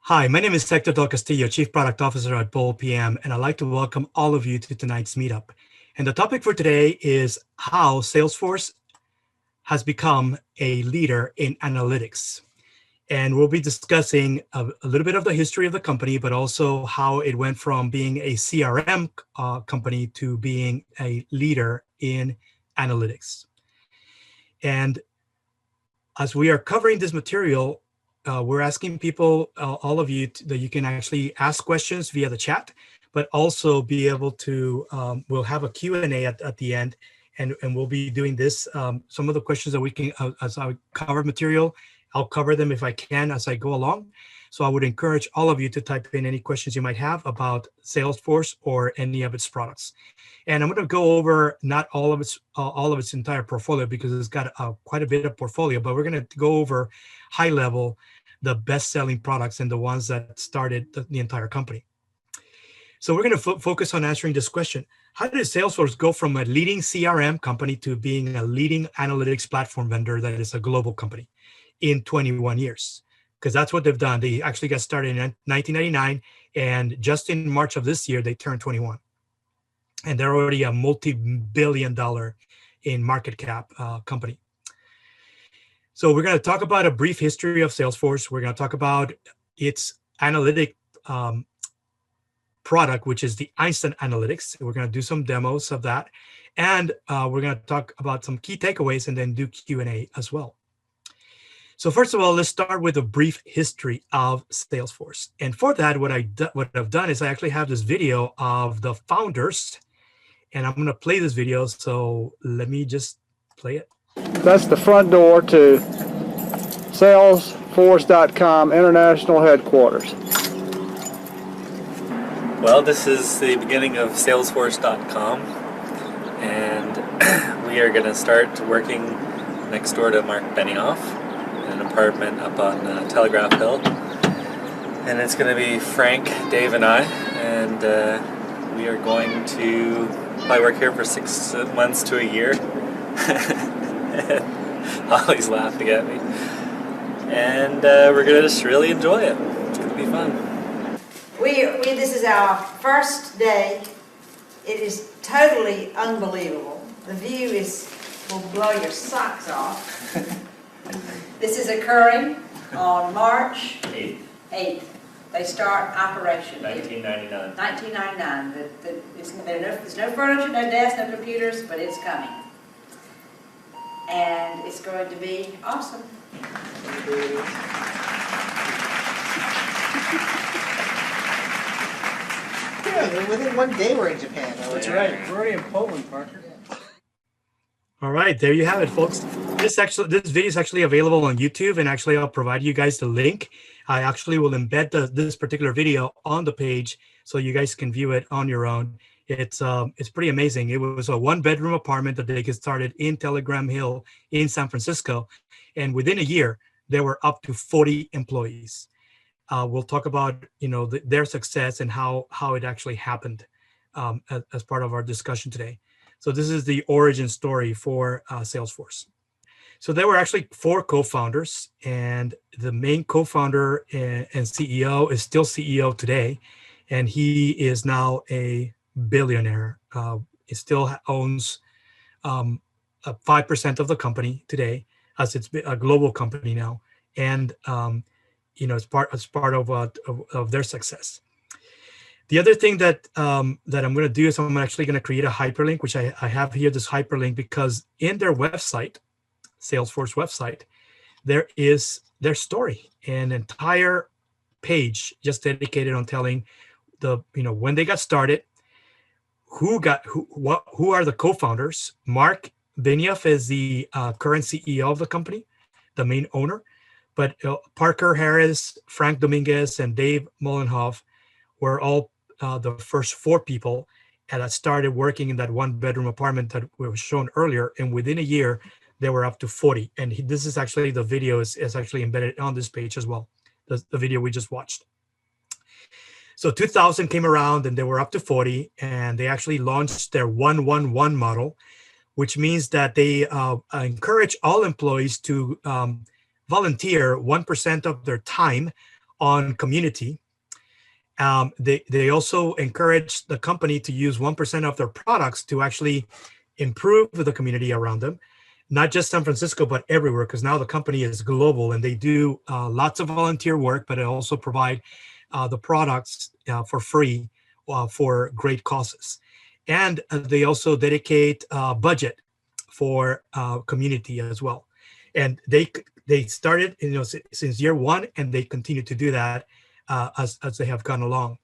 Hi, my name is Hector Del Castillo, Chief Product Officer at BoldPM, and I'd like to welcome all of you to tonight's meetup. And the topic for today is how Salesforce has become a leader in analytics. And we'll be discussing a little bit of the history of the company, but also how it went from being a CRM company to being a leader in analytics. And as we are covering this material, we're asking people, all of you, that you can actually ask questions via the chat, but also be able to, we'll have a Q&A at the end, and we'll be doing this. Some of the questions that we can, as I cover material, I'll cover them if I can as I go along. So I would encourage all of you to type in any questions you might have about Salesforce or any of its products. And I'm going to go over not all of its entire portfolio, because it's got quite a bit of portfolio, but we're going to go over high level the best-selling products and the ones that started the entire company. So we're going to focus on answering this question. How did Salesforce go from a leading CRM company to being a leading analytics platform vendor that is a global company in 21 years? Because that's what they've done. They actually got started in 1999, and just in March of this year, they turned 21. And they're already a multi-billion-dollar in market cap company. So we're going to talk about a brief history of Salesforce. We're going to talk about its analytic product, which is the Einstein Analytics. We're going to do some demos of that. And we're going to talk about some key takeaways and then do Q&A as well. So first of all, let's start with a brief history of Salesforce. And for that, what I've done is I actually have this video of the founders, and I'm going to play this video. So let me just play it. That's the front door to Salesforce.com International Headquarters. Well, this is the beginning of Salesforce.com, and we are going to start working next door to Mark Benioff in an apartment up on Telegraph Hill. And it's going to be Frank, Dave, and I, and we are going to probably work here for 6 months to a year. Ollie's laughing at me. And we're going to just really enjoy it. It's going to be fun. This is our first day. It is totally unbelievable. The view will blow your socks off. This is occurring on March 8th. They start operation. 1999. 1999. There's no furniture, no desks, no computers, but it's coming. And it's going to be awesome. Yeah, within 1 day we're in Japan. That's right. We're already in Poland, Parker. All right, there you have it, folks. This video is actually available on YouTube, and actually I'll provide you guys the link. I actually will embed this particular video on the page so you guys can view it on your own. It's pretty amazing. It was a 1-bedroom apartment that they get started in Telegraph Hill in San Francisco, and within a year there were up to 40 employees. We'll talk about their success and how it actually happened as part of our discussion today. So this is the origin story for Salesforce. So there were actually 4 co-founders, and the main co-founder and CEO is still CEO today, and he is now a billionaire. He still owns 5% of the company today, as it's a global company now, and as part of their success. The other thing that I'm going to do is I'm actually going to create a hyperlink, which I have here, this hyperlink, because in their website, Salesforce website, there is their story, an entire page just dedicated on telling when they got started, who are the co-founders. Mark Benioff is the current CEO of the company, the main owner, but Parker Harris, Frank Dominguez, and Dave Mollenhoff were all the first 4 people that started working in that 1-bedroom apartment that was shown earlier, and within a year they were up to 40. And this is actually, the video is actually embedded on this page as well, the video we just watched. So 2000 came around and they were up to 40, and they actually launched their 1-1-1 model, which means that they encourage all employees to volunteer 1% of their time on community. They also encourage the company to use 1% of their products to actually improve the community around them, not just San Francisco, but everywhere, because now the company is global and they do lots of volunteer work, but they also provide the products for free for great causes. And they also dedicate budget for community as well. And they started, since year one, and they continue to do that as they have gone along.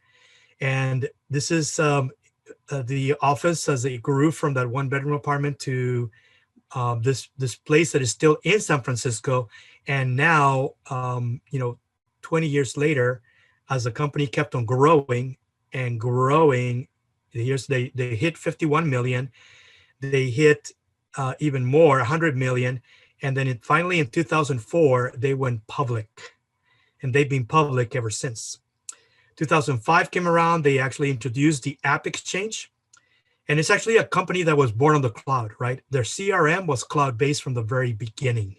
And this is the office as they grew from that one-bedroom apartment to this place that is still in San Francisco. And now, 20 years later, as the company kept on growing and growing, here's they hit 51 million. They hit even more, 100 million. And then finally in 2004, they went public. And they've been public ever since. 2005 came around, they actually introduced the App Exchange. And it's actually a company that was born on the cloud, right? Their CRM was cloud-based from the very beginning.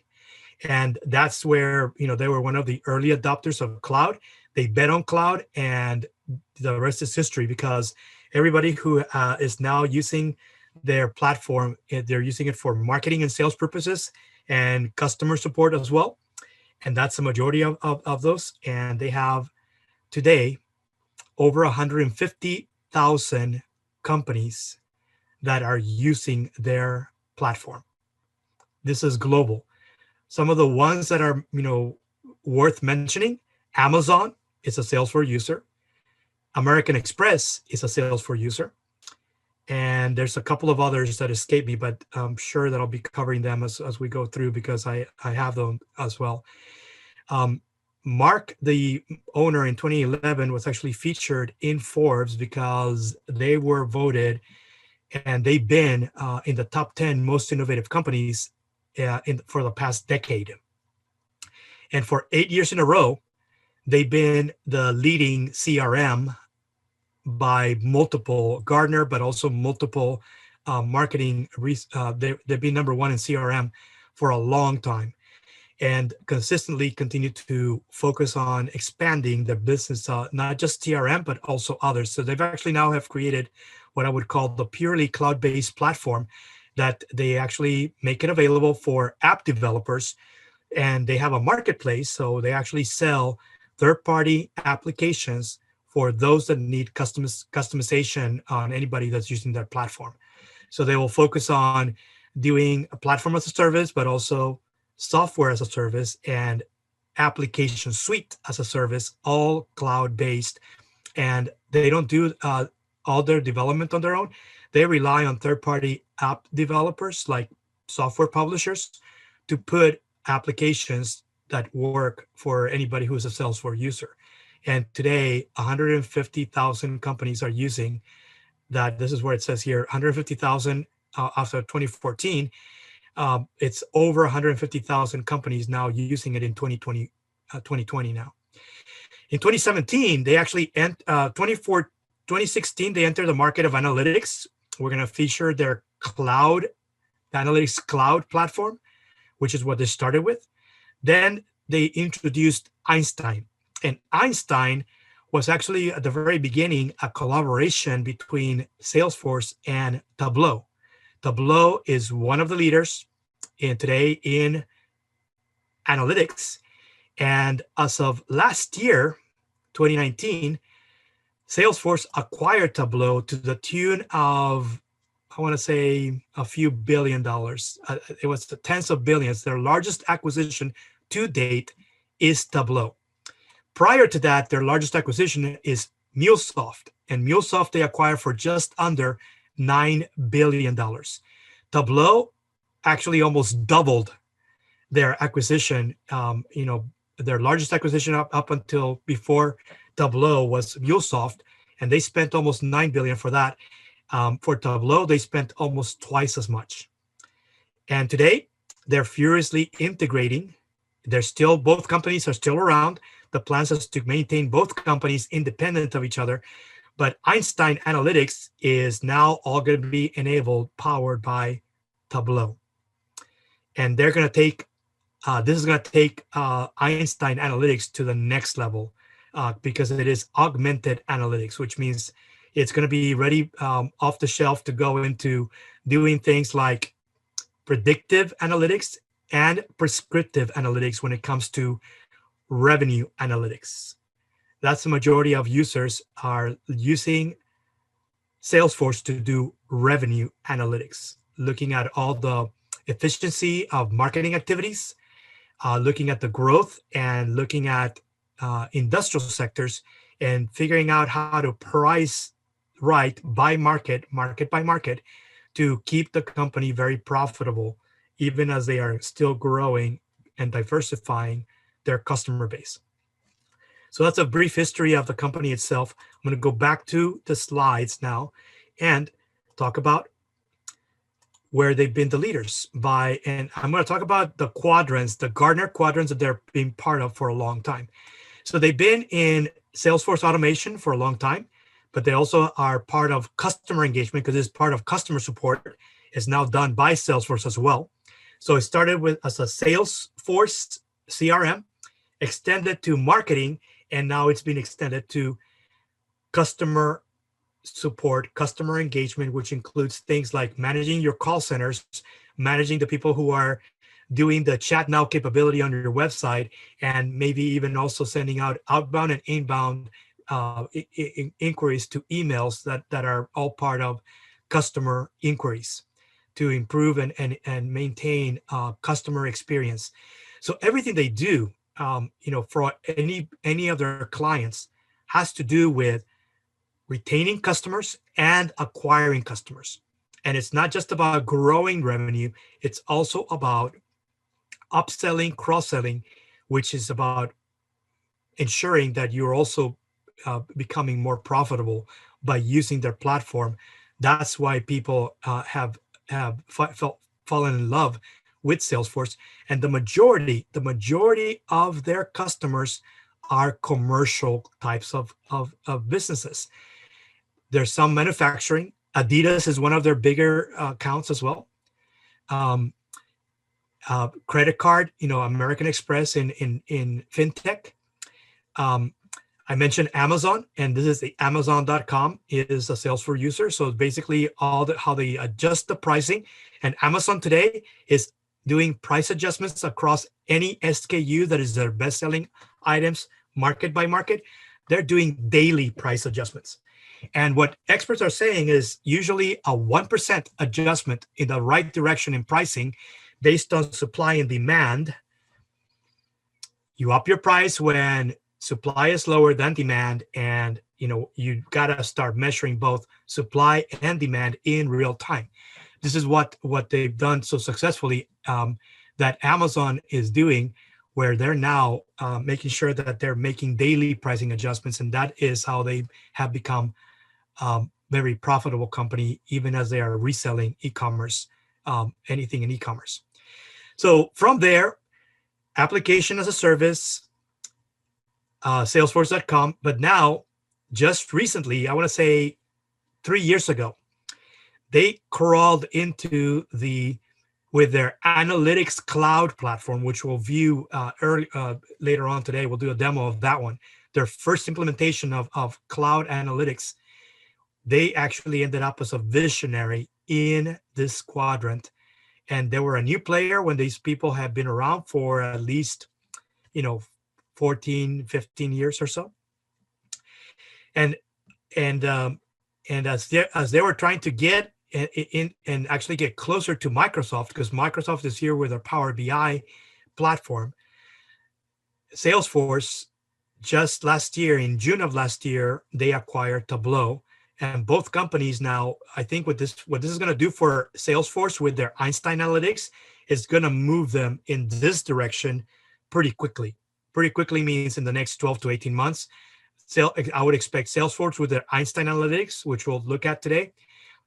And that's where, they were one of the early adopters of cloud. They bet on cloud, and the rest is history, because everybody who is now using their platform, they're using it for marketing and sales purposes and customer support as well. And that's the majority of those. And they have today over 150,000 companies that are using their platform. This is global. Some of the ones that are, worth mentioning: Amazon is a Salesforce user. American Express is a Salesforce user. And there's a couple of others that escape me, but I'm sure that I'll be covering them as we go through, because I have them as well. Mark, the owner, in 2011 was actually featured in Forbes because they were voted, and they've been in the top 10 most innovative companies for the past decade. And for 8 years in a row, they've been the leading CRM by multiple Gartner, but also multiple marketing. They've been number one in CRM for a long time, and consistently continue to focus on expanding their business, not just CRM, but also others. So they've actually now have created what I would call the purely cloud-based platform, that they actually make it available for app developers, and they have a marketplace. So they actually sell third-party applications for those that need customization on anybody that's using their platform. So they will focus on doing a platform as a service, but also software as a service and application suite as a service, all cloud-based. And they don't do all their development on their own. They rely on third-party app developers like software publishers to put applications that work for anybody who's a Salesforce user. And today, 150,000 companies are using that. This is where it says here, 150,000 after 2014. It's over 150,000 companies now using it in 2020 now. In 2017, they actually 2016, they entered the market of analytics. We're going to feature their cloud, the analytics cloud platform, which is what they started with. Then they introduced Einstein. And Einstein was actually at the very beginning a collaboration between Salesforce and Tableau. Tableau is one of the leaders today in analytics. And as of last year, 2019, Salesforce acquired Tableau to the tune of, I want to say, a few $1 billion. It was the tens of billions. Their largest acquisition to date is Tableau. Prior to that, their largest acquisition is MuleSoft. And MuleSoft they acquired for just under $9 billion. Tableau actually almost doubled their acquisition. Their largest acquisition up until before Tableau was MuleSoft, and they spent almost $9 billion for that. For Tableau, they spent almost twice as much. And today, they're furiously integrating. Both companies are still around. The plan is to maintain both companies independent of each other. But Einstein Analytics is now all going to be enabled, powered by Tableau. And they're going to take, this is going to take Einstein Analytics to the next level. because it is augmented analytics, which means it's going to be ready off the shelf to go into doing things like predictive analytics and prescriptive analytics when it comes to revenue analytics. That's the majority of users are using Salesforce to do revenue analytics, looking at all the efficiency of marketing activities, looking at the growth, and looking at industrial sectors, and figuring out how to price right by market by market, to keep the company very profitable, even as they are still growing and diversifying their customer base. So that's a brief history of the company itself. I'm going to go back to the slides now and talk about where they've been the leaders by, and I'm going to talk about the quadrants, the Gartner quadrants that they're being part of for a long time. So they've been in Salesforce automation for a long time, but they also are part of customer engagement, because it's part of customer support is now done by Salesforce as well. So it started with as a Salesforce CRM, extended to marketing, and now it's been extended to customer support, customer engagement, which includes things like managing your call centers, managing the people who are doing the chat now capability on your website, and maybe even also sending out outbound and inbound inquiries to emails that are all part of customer inquiries to improve and maintain customer experience. So everything they do, for any of their clients, has to do with retaining customers and acquiring customers. And it's not just about growing revenue, it's also about upselling, cross-selling, which is about ensuring that you're also becoming more profitable by using their platform. That's why people have fallen in love with Salesforce. And the majority of their customers are commercial types of businesses. There's some manufacturing. Adidas is one of their bigger accounts as well. Credit card, American Express in fintech. I mentioned Amazon, and this is the Amazon.com is a Salesforce user. So basically how they adjust the pricing. And Amazon today is doing price adjustments across any SKU that is their best-selling items, market by market. They're doing daily price adjustments. And what experts are saying is usually a 1% adjustment in the right direction in pricing based on supply and demand. You up your price when supply is lower than demand, and you gotta start measuring both supply and demand in real time. This is what they've done so successfully that Amazon is doing, where they're now making sure that they're making daily pricing adjustments, and that is how they have become very profitable company, even as they are reselling e-commerce, anything in e-commerce. So from there, application as a service, Salesforce.com. But now, just recently, I want to say 3 years ago, they crawled into with their analytics cloud platform, which we'll view later on today. We'll do a demo of that one. Their first implementation of cloud analytics. They actually ended up as a visionary in this quadrant. And they were a new player when these people have been around for at least, 14, 15 years or so. And as they were trying to get in and actually get closer to Microsoft, because Microsoft is here with their Power BI platform, Salesforce just last year, in June of last year, they acquired Tableau. And both companies now, I think what this is going to do for Salesforce with their Einstein Analytics is going to move them in this direction pretty quickly. Pretty quickly means in the next 12 to 18 months. I would expect Salesforce with their Einstein Analytics, which we'll look at today,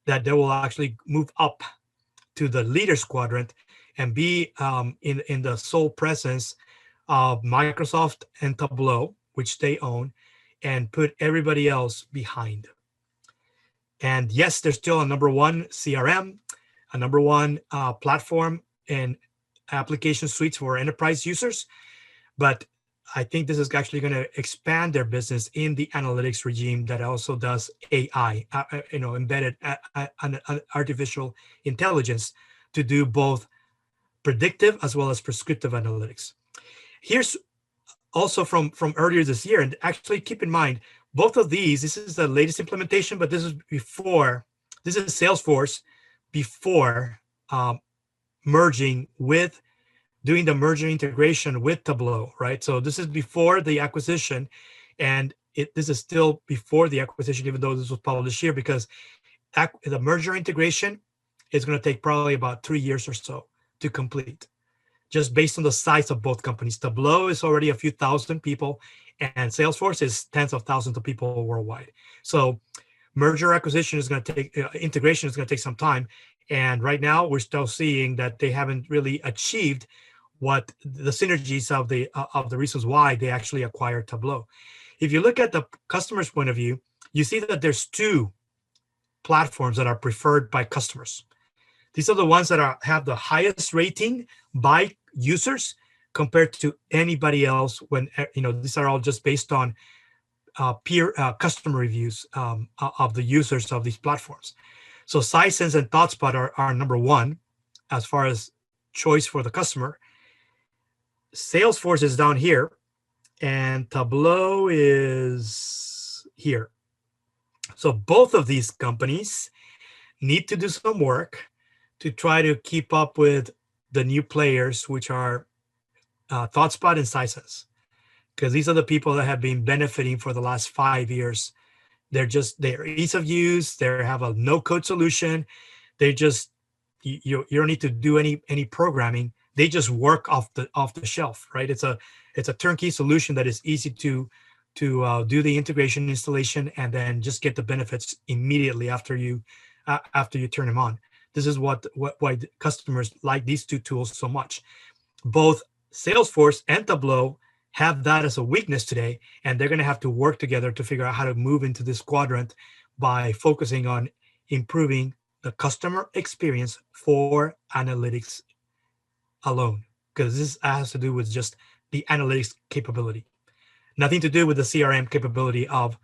that they will actually move up to the leaders quadrant and be in the sole presence of Microsoft and Tableau, which they own, and put everybody else behind. And yes, there's still a number one CRM, a number one platform and application suites for enterprise users. But I think this is actually going to expand their business in the analytics regime that also does AI, embedded artificial intelligence to do both predictive as well as prescriptive analytics. Here's also from earlier this year, and actually keep in mind, both of these, this is the latest implementation, but this is Salesforce before doing the merger integration with Tableau, right? So this is before the acquisition, and this is still before the acquisition, even though this was published here, because the merger integration is going to take probably about 3 years or so to complete, just based on the size of both companies. Tableau is already a few thousand people, and Salesforce is tens of thousands of people worldwide. So merger acquisition is going to take, integration is going to take some time. And right now we're still seeing that they haven't really achieved what the synergies of the reasons why they actually acquired Tableau. If you look at the customer's point of view, you see that there's two platforms that are preferred by customers. These are the ones that have the highest rating by users compared to anybody else. When these are all just based on peer customer reviews of the users of these platforms. So Sisense and ThoughtSpot are number one as far as choice for the customer. Salesforce is down here, and Tableau is here. So both of these companies need to do some work to try to keep up with the new players, which are ThoughtSpot and Sisense, because these are the people that have been benefiting for the last 5 years. They're ease of use. They have a no-code solution. They just you don't need to do any programming. They just work off the shelf, right? It's a turnkey solution that is easy to do the integration installation and then just get the benefits immediately after you turn them on. This is why customers like these two tools so much. Both Salesforce and Tableau have that as a weakness today, and they're going to have to work together to figure out how to move into this quadrant by focusing on improving the customer experience for analytics alone, because this has to do with just the analytics capability, nothing to do with the CRM capability of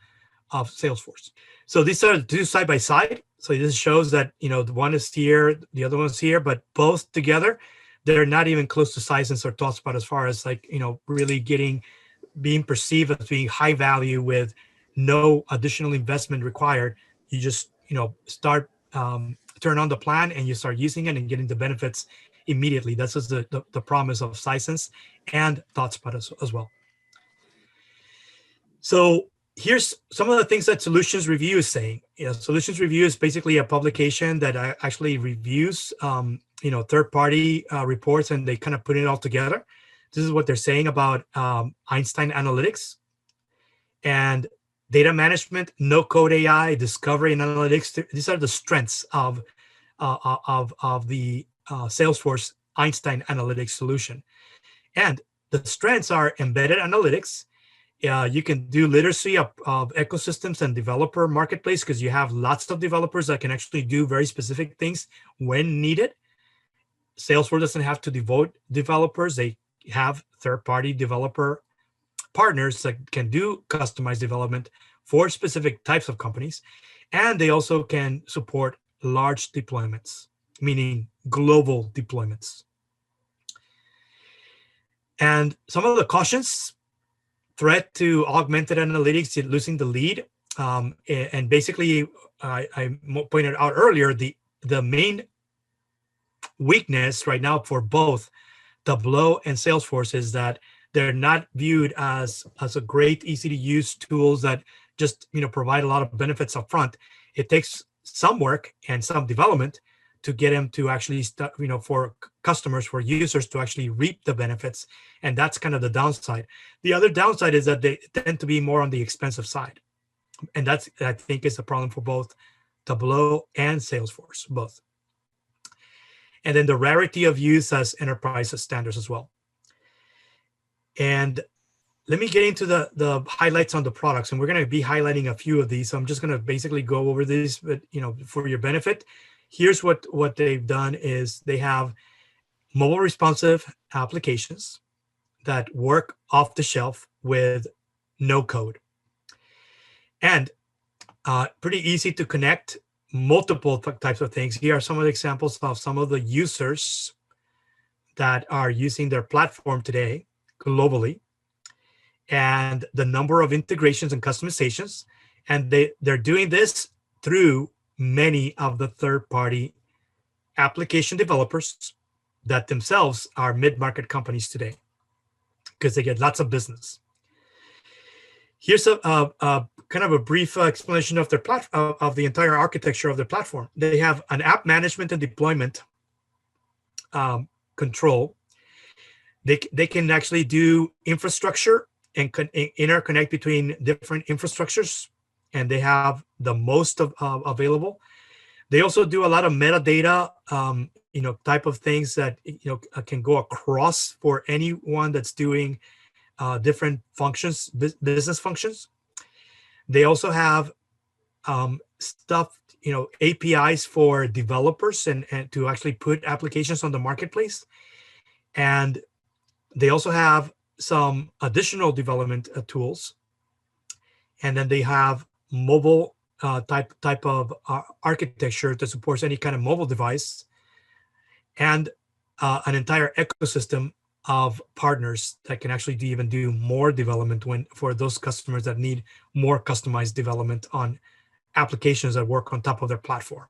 Salesforce. So these are two side by side. So this shows that the one is here, the other one's here, but both together, they're not even close to Sisense or ThoughtSpot as far as really being perceived as being high value with no additional investment required. You just start turn on the plan and you start using it and getting the benefits immediately. That's just the promise of Sisense and ThoughtSpot as well. So here's some of the things that Solutions Review is saying. Solutions Review is basically a publication that actually reviews third-party reports, and they kind of put it all together. This is what they're saying about Einstein Analytics and data management, no-code AI, discovery and analytics. These are the strengths of the Salesforce Einstein Analytics solution. And the strengths are embedded analytics. You can do literacy of ecosystems and developer marketplace, because you have lots of developers that can actually do very specific things when needed. Salesforce doesn't have to devote developers. They have third-party developer partners that can do customized development for specific types of companies. And they also can support large deployments, meaning global deployments. And some of the cautions: threat to augmented analytics, losing the lead. And basically, I pointed out earlier, the main weakness right now for both Tableau and Salesforce is that they're not viewed as a great, easy to use tools that just provide a lot of benefits up front. It takes some work and some development to get them to actually start, for customers, for users to actually reap the benefits. And that's kind of the downside. The other downside is that they tend to be more on the expensive side. And that's, I think, is a problem for both Tableau and Salesforce, both. And then the rarity of use as enterprise standards as well. And let me get into the highlights on the products. And we're going to be highlighting a few of these. So I'm just going to basically go over these, but for your benefit. Here's what they've done is they have mobile responsive applications. that work off the shelf with no code. And pretty easy to connect multiple types of things. Here are some of the examples of some of the users that are using their platform today globally, and the number of integrations and customizations. And they're doing this through many of the third-party application developers that themselves are mid-market companies today, because they get lots of business. Here's a kind of a brief explanation of their of the entire architecture of their platform. They have an app management and deployment control. They can actually do infrastructure and interconnect between different infrastructures, and they have the most available. They also do a lot of metadata, type of things that can go across for anyone that's doing different functions, business functions. They also have stuff, APIs for developers and to actually put applications on the marketplace. And they also have some additional development tools. And then they have mobile type of architecture that supports any kind of mobile device, and an entire ecosystem of partners that can actually even do more development for those customers that need more customized development on applications that work on top of their platform.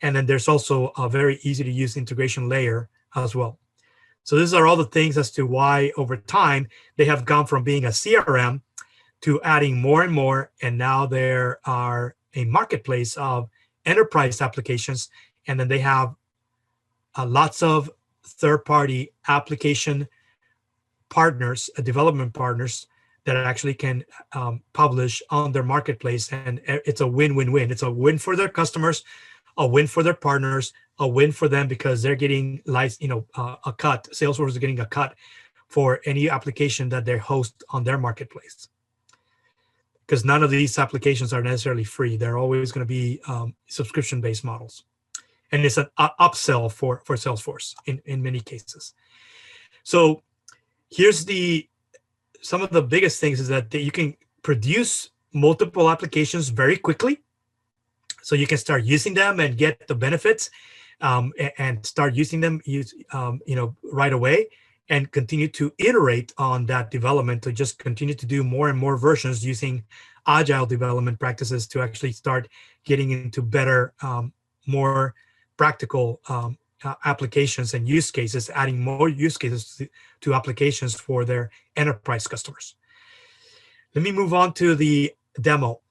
And then there's also a very easy to use integration layer as well. So these are all the things as to why over time they have gone from being a CRM to adding more and more, and now there are a marketplace of enterprise applications, and then they have lots of third-party application partners, development partners that actually can publish on their marketplace, and it's a win-win-win. It's a win for their customers, a win for their partners, a win for them because they're getting a cut. Salesforce is getting a cut for any application that they host on their marketplace, because none of these applications are necessarily free. They're always going to be subscription-based models. And it's an upsell for Salesforce in many cases. So here's some of the biggest things is that you can produce multiple applications very quickly. So you can start using them and get the benefits and start using them right away, and continue to iterate on that development to just continue to do more and more versions using agile development practices to actually start getting into better, more practical applications and use cases, adding more use cases to applications for their enterprise customers. Let me move on to the demo.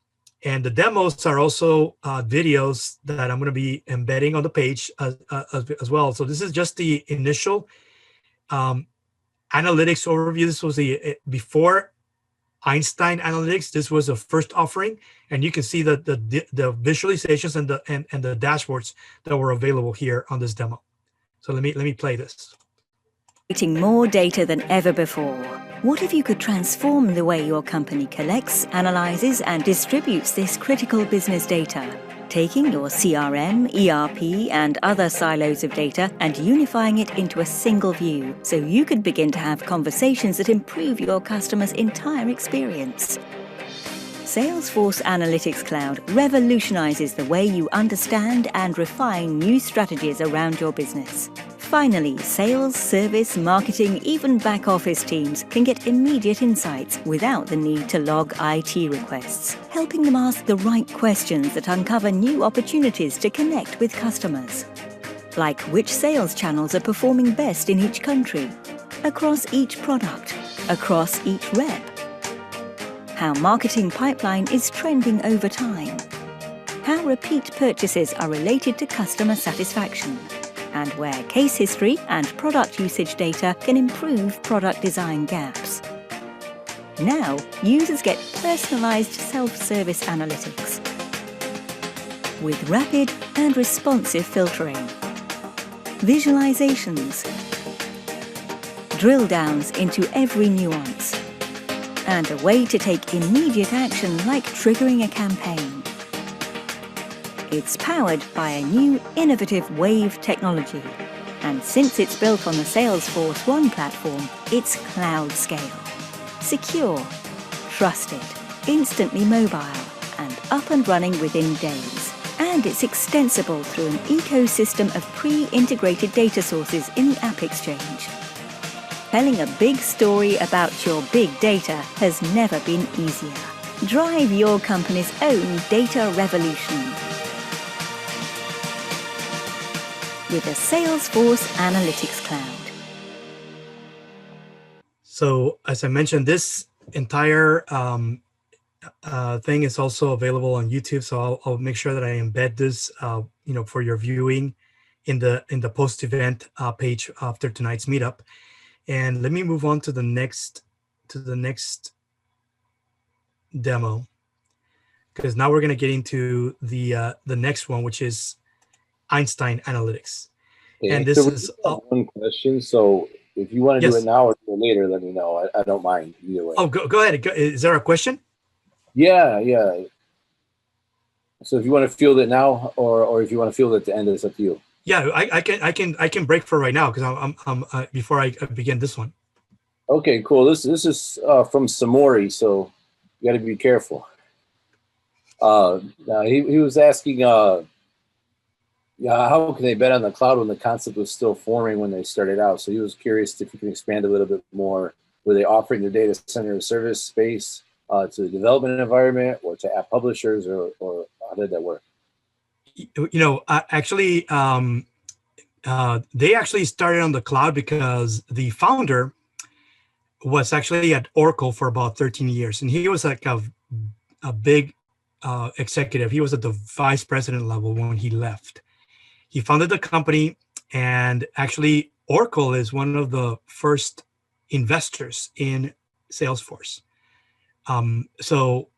And the demos are also videos that I'm going to be embedding on the page as well. So this is just the initial analytics overview. This was before Einstein Analytics. This was the first offering, and you can see the visualizations and the dashboards that were available here on this demo. So let me play this. Creating more data than ever before. What if you could transform the way your company collects, analyzes, and distributes this critical business data? Taking your CRM, ERP, and other silos of data and unifying it into a single view, so you could begin to have conversations that improve your customers' entire experience. Salesforce Analytics Cloud revolutionizes the way you understand and refine new strategies around your business. Finally, sales, service, marketing, even back office teams can get immediate insights without the need to log IT requests, helping them ask the right questions that uncover new opportunities to connect with customers. Like which sales channels are performing best in each country, across each product, across each rep. How marketing pipeline is trending over time. How repeat purchases are related to customer satisfaction. And where case history and product usage data can improve product design gaps. Now, users get personalized self-service analytics with rapid and responsive filtering, visualizations, drill downs into every nuance, and a way to take immediate action like triggering a campaign. It's powered by a new innovative wave technology, And since it's built on the Salesforce One platform, it's cloud scale. Secure, trusted, instantly mobile, and up and running within days. And it's extensible through an ecosystem of pre-integrated data sources in the App Exchange. Telling a big story about your big data has never been easier. Drive your company's own data revolution with a Salesforce Analytics Cloud. So as I mentioned, this entire thing is also available on YouTube. So I'll make sure that I embed this, for your viewing in the post-event page after tonight's meetup. And let me move on to the next demo, because now we're going to get into the next one, which is Einstein Analytics. Okay, and this is one question. So if you want to yes. do it now or do it later, let me know. I don't mind either way. Oh, go ahead. Is there a question? Yeah. So if you want to field it now, or if you want to field it at the end, it's up to you. Yeah, I can break for right now because I'm before I begin this one. Okay, cool. This is from Samori, so you got to be careful. Now he was asking, how can they bet on the cloud when the concept was still forming when they started out? So he was curious if you can expand a little bit more. Were they offering the data center service space to the development environment or to app publishers, or how did that work? Actually, they actually started on the cloud because the founder was actually at Oracle for about 13 years. And he was like a big executive. He was at the vice president level when he left. He founded the company, and actually Oracle is one of the first investors in Salesforce. So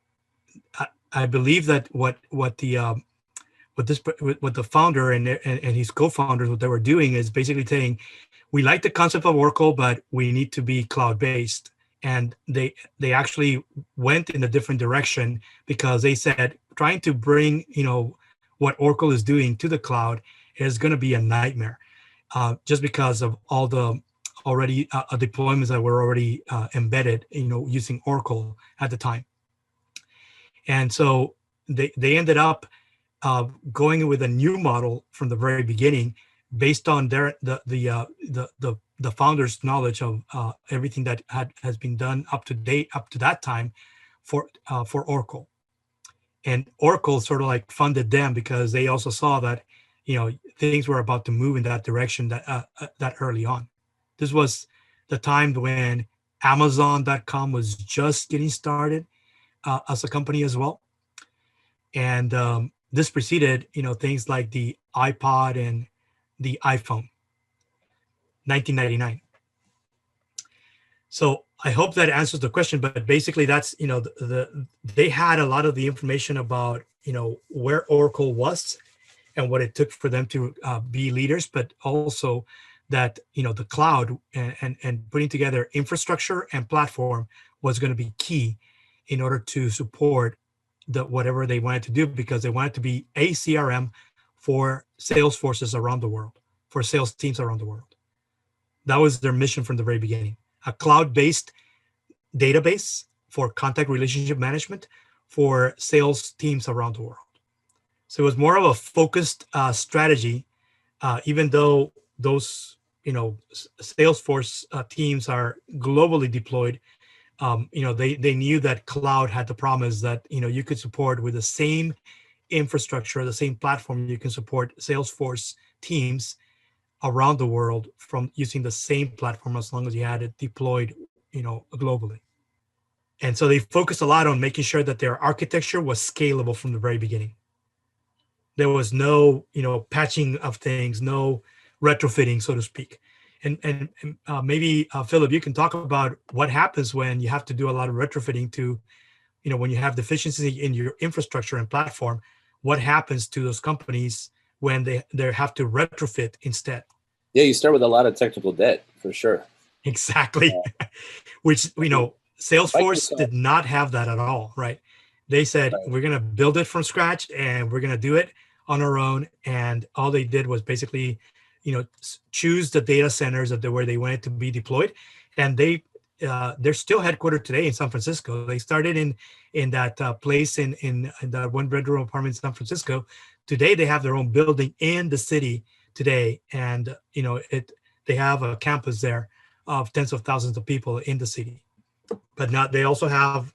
I believe that what the founder and his co-founders, what they were doing is basically saying, we like the concept of Oracle, but we need to be cloud-based. And they actually went in a different direction because they said trying to bring what Oracle is doing to the cloud is going to be a nightmare, just because of all the already deployments that were already embedded, using Oracle at the time. And so they ended up going with a new model from the very beginning, based on the founder's knowledge of everything that has been done up to that time for Oracle. And Oracle sort of like funded them because they also saw that things were about to move in that direction that early on. This was the time when Amazon.com was just getting started as a company as well. And this preceded things like the iPod and the iPhone, 1999. So I hope that answers the question, but basically that's, they had a lot of the information about, where Oracle was and what it took for them to be leaders, but also that, the cloud and putting together infrastructure and platform was going to be key in order to support whatever they wanted to do, because they wanted to be a CRM for sales forces around the world, for sales teams around the world. That was their mission from the very beginning. A cloud-based database for contact relationship management for sales teams around the world. So it was more of a focused strategy, even though those, Salesforce teams are globally deployed. They knew that cloud had the promise that, you could support with the same infrastructure, the same platform, you can support Salesforce teams around the world from using the same platform as long as you had it deployed, globally. And so they focused a lot on making sure that their architecture was scalable from the very beginning. There was no, patching of things, no retrofitting, so to speak. And maybe Philip, you can talk about what happens when you have to do a lot of retrofitting to, when you have deficiency in your infrastructure and platform. What happens to those companies when they have to retrofit instead? Yeah, you start with a lot of technical debt for sure. Exactly, which Salesforce did not have that at all, right? They said, we're going to build it from scratch and we're going to do it on our own. And all they did was basically, choose the data centers where they want it to be deployed, and they're still headquartered today in San Francisco. They started in that place in that one bedroom apartment in San Francisco. Today they have their own building in the city today, and they have a campus there of tens of thousands of people in the city. But not they also have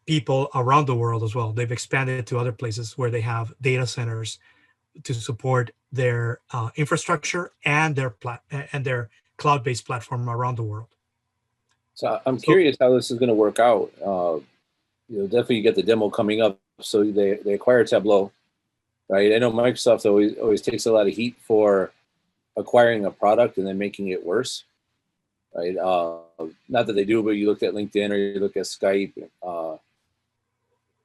people around the world as well. They've expanded to other places where they have data centers to support their infrastructure and their cloud-based platform around the world. So I'm curious how this is going to work out. Definitely you get the demo coming up. So they acquire Tableau, right? I know Microsoft always takes a lot of heat for acquiring a product and then making it worse, right? Not that they do, but you look at LinkedIn or you look at Skype.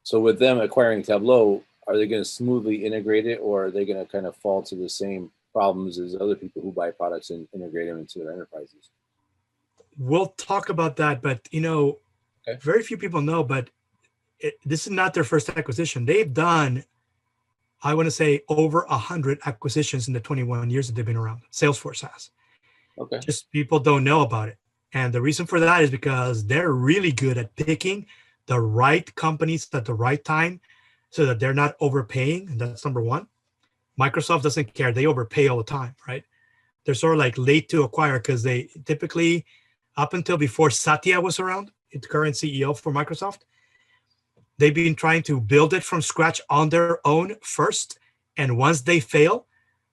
So with them acquiring Tableau, are they going to smoothly integrate it, or are they going to kind of fall to the same problems as other people who buy products and integrate them into their enterprises? We'll talk about that, but very few people know, but this is not their first acquisition. They've done, I want to say, over 100 acquisitions in the 21 years that they've been around. Salesforce has. Okay. Just people don't know about it. And the reason for that is because they're really good at picking the right companies at the right time so that they're not overpaying. And that's number one. Microsoft doesn't care. They overpay all the time, right? They're sort of like late to acquire because they typically, up until before Satya was around, the current CEO for Microsoft, they've been trying to build it from scratch on their own first. And once they fail,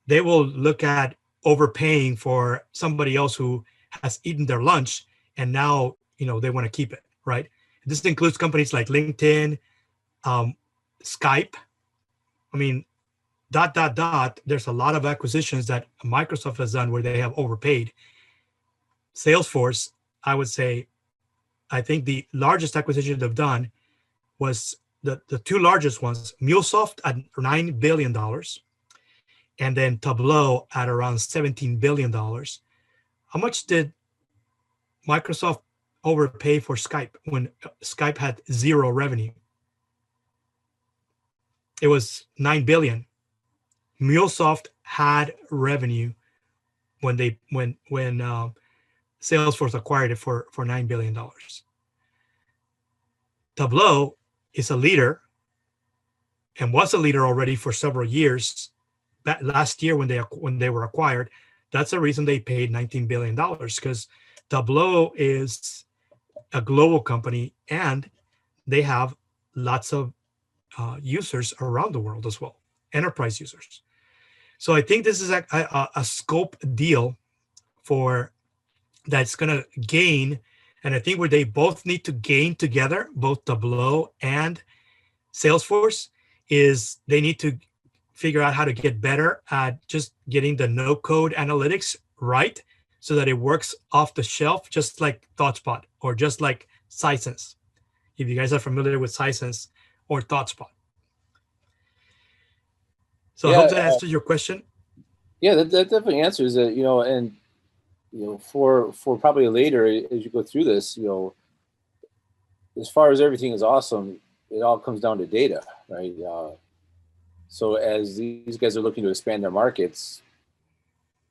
they will look at overpaying for somebody else who has eaten their lunch. And now, they want to keep it, right? This includes companies like LinkedIn, Skype. I mean, ... There's a lot of acquisitions that Microsoft has done where they have overpaid. Salesforce, I would say, I think the largest acquisition they've done was the two largest ones, MuleSoft at $9 billion, and then Tableau at around $17 billion. How much did Microsoft overpay for Skype when Skype had zero revenue? It was $9 billion. MuleSoft had revenue when Salesforce acquired it for $9 billion. Tableau is a leader and was a leader already for several years. Last year when they were acquired, that's the reason they paid $19 billion, because Tableau is a global company and they have lots of users around the world as well, enterprise users. So I think this is a scope deal for that's going to gain. And I think where they both need to gain together, both Tableau and Salesforce, is they need to figure out how to get better at just getting the no-code analytics right so that it works off the shelf, just like ThoughtSpot or just like Sisense. If you guys are familiar with Sisense or ThoughtSpot. So I hope that answers your question. Yeah, that definitely answers it. And for probably later as you go through this, as far as everything is awesome, it all comes down to data, right? So as these guys are looking to expand their markets,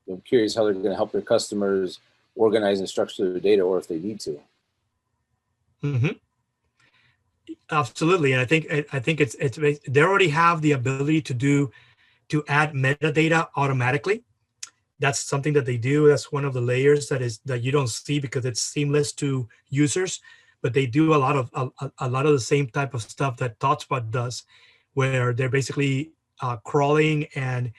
I'm curious how they're going to help their customers organize and structure their data, or if they need to. Mm-hmm. Absolutely, and I think it's they already have the ability to add metadata automatically. That's something that they do. That's one of the layers that you don't see because it's seamless to users. But they do a lot of the same type of stuff that ThoughtSpot does, where they're basically crawling and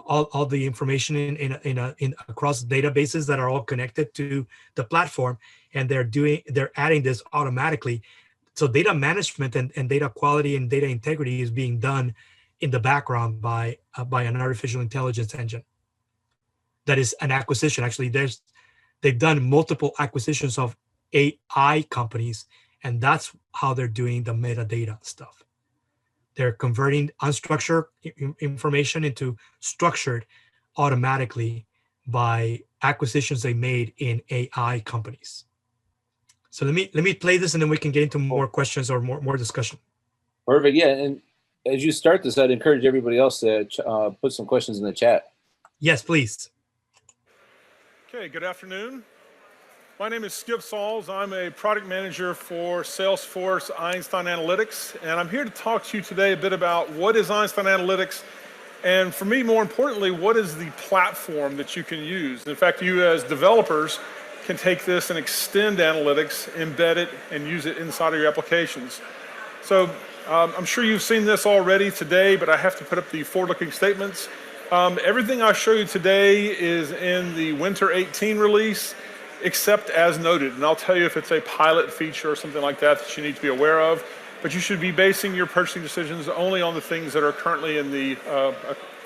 all the information in across databases that are all connected to the platform, and they're adding this automatically. So data management and data quality and data integrity is being done in the background by an artificial intelligence engine. That is an acquisition. Actually, they've done multiple acquisitions of AI companies, and that's how they're doing the metadata stuff. They're converting unstructured information into structured automatically by acquisitions they made in AI companies. So let me play this, and then we can get into more questions or more discussion. Perfect. Yeah, and as you start this, I'd encourage everybody else to put some questions in the chat. Yes, please. Okay, good afternoon. My name is Skip Sauls. I'm a product manager for Salesforce Einstein Analytics, and I'm here to talk to you today a bit about what is Einstein Analytics, and for me, more importantly, what is the platform that you can use. In fact, you as developers can take this and extend analytics, embed it, and use it inside of your applications. So I'm sure you've seen this already today, but I have to put up the forward-looking statements. Everything I show you today is in the Winter 18 release, except as noted, and I'll tell you if it's a pilot feature or something like that that you need to be aware of, but you should be basing your purchasing decisions only on the things that are currently in the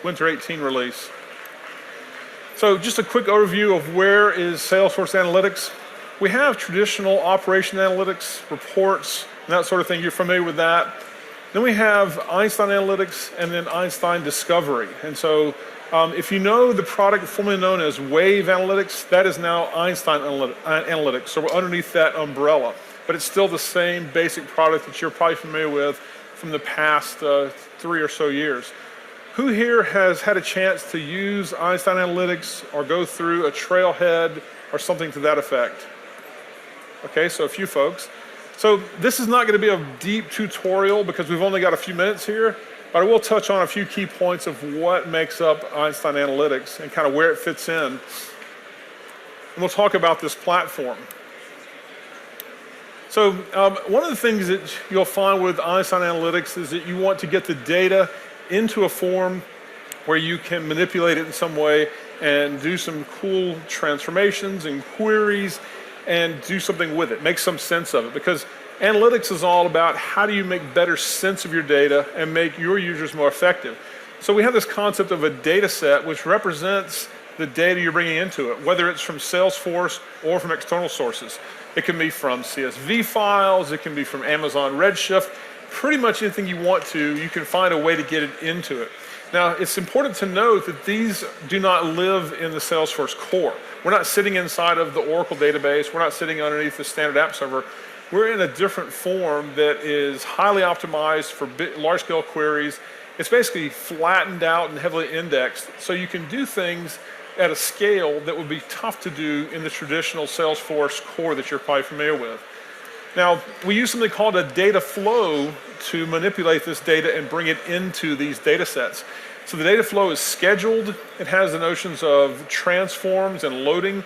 Winter 18 release. So just a quick overview of where is Salesforce Analytics. We have traditional operation analytics, reports, and that sort of thing. You're familiar with that. Then we have Einstein Analytics and then Einstein Discovery. And so if you know the product formerly known as Wave Analytics, that is now Einstein Analytics. So we're underneath that umbrella. But it's still the same basic product that you're probably familiar with from the past 3 or so years. Who here has had a chance to use Einstein Analytics or go through a trailhead or something to that effect? Okay, so a few folks. So this is not going to be a deep tutorial because we've only got a few minutes here. But I will touch on a few key points of what makes up Einstein Analytics and kind of where it fits in. And we'll talk about this platform. So one of the things that you'll find with Einstein Analytics is that you want to get the data into a form where you can manipulate it in some way and do some cool transformations and queries and do something with it, make some sense of it. Because analytics is all about how do you make better sense of your data and make your users more effective. So we have this concept of a data set which represents the data you're bringing into it, whether it's from Salesforce or from external sources. It can be from CSV files, it can be from Amazon Redshift, pretty much anything you want to, you can find a way to get it into it. Now, it's important to note that these do not live in the Salesforce core. We're not sitting inside of the Oracle database, we're not sitting underneath the standard app server. We're in a different form that is highly optimized for large-scale queries. It's basically flattened out and heavily indexed, so you can do things at a scale that would be tough to do in the traditional Salesforce core that you're probably familiar with. Now, we use something called a data flow to manipulate this data and bring it into these data sets. So the data flow is scheduled. It has the notions of transforms and loading.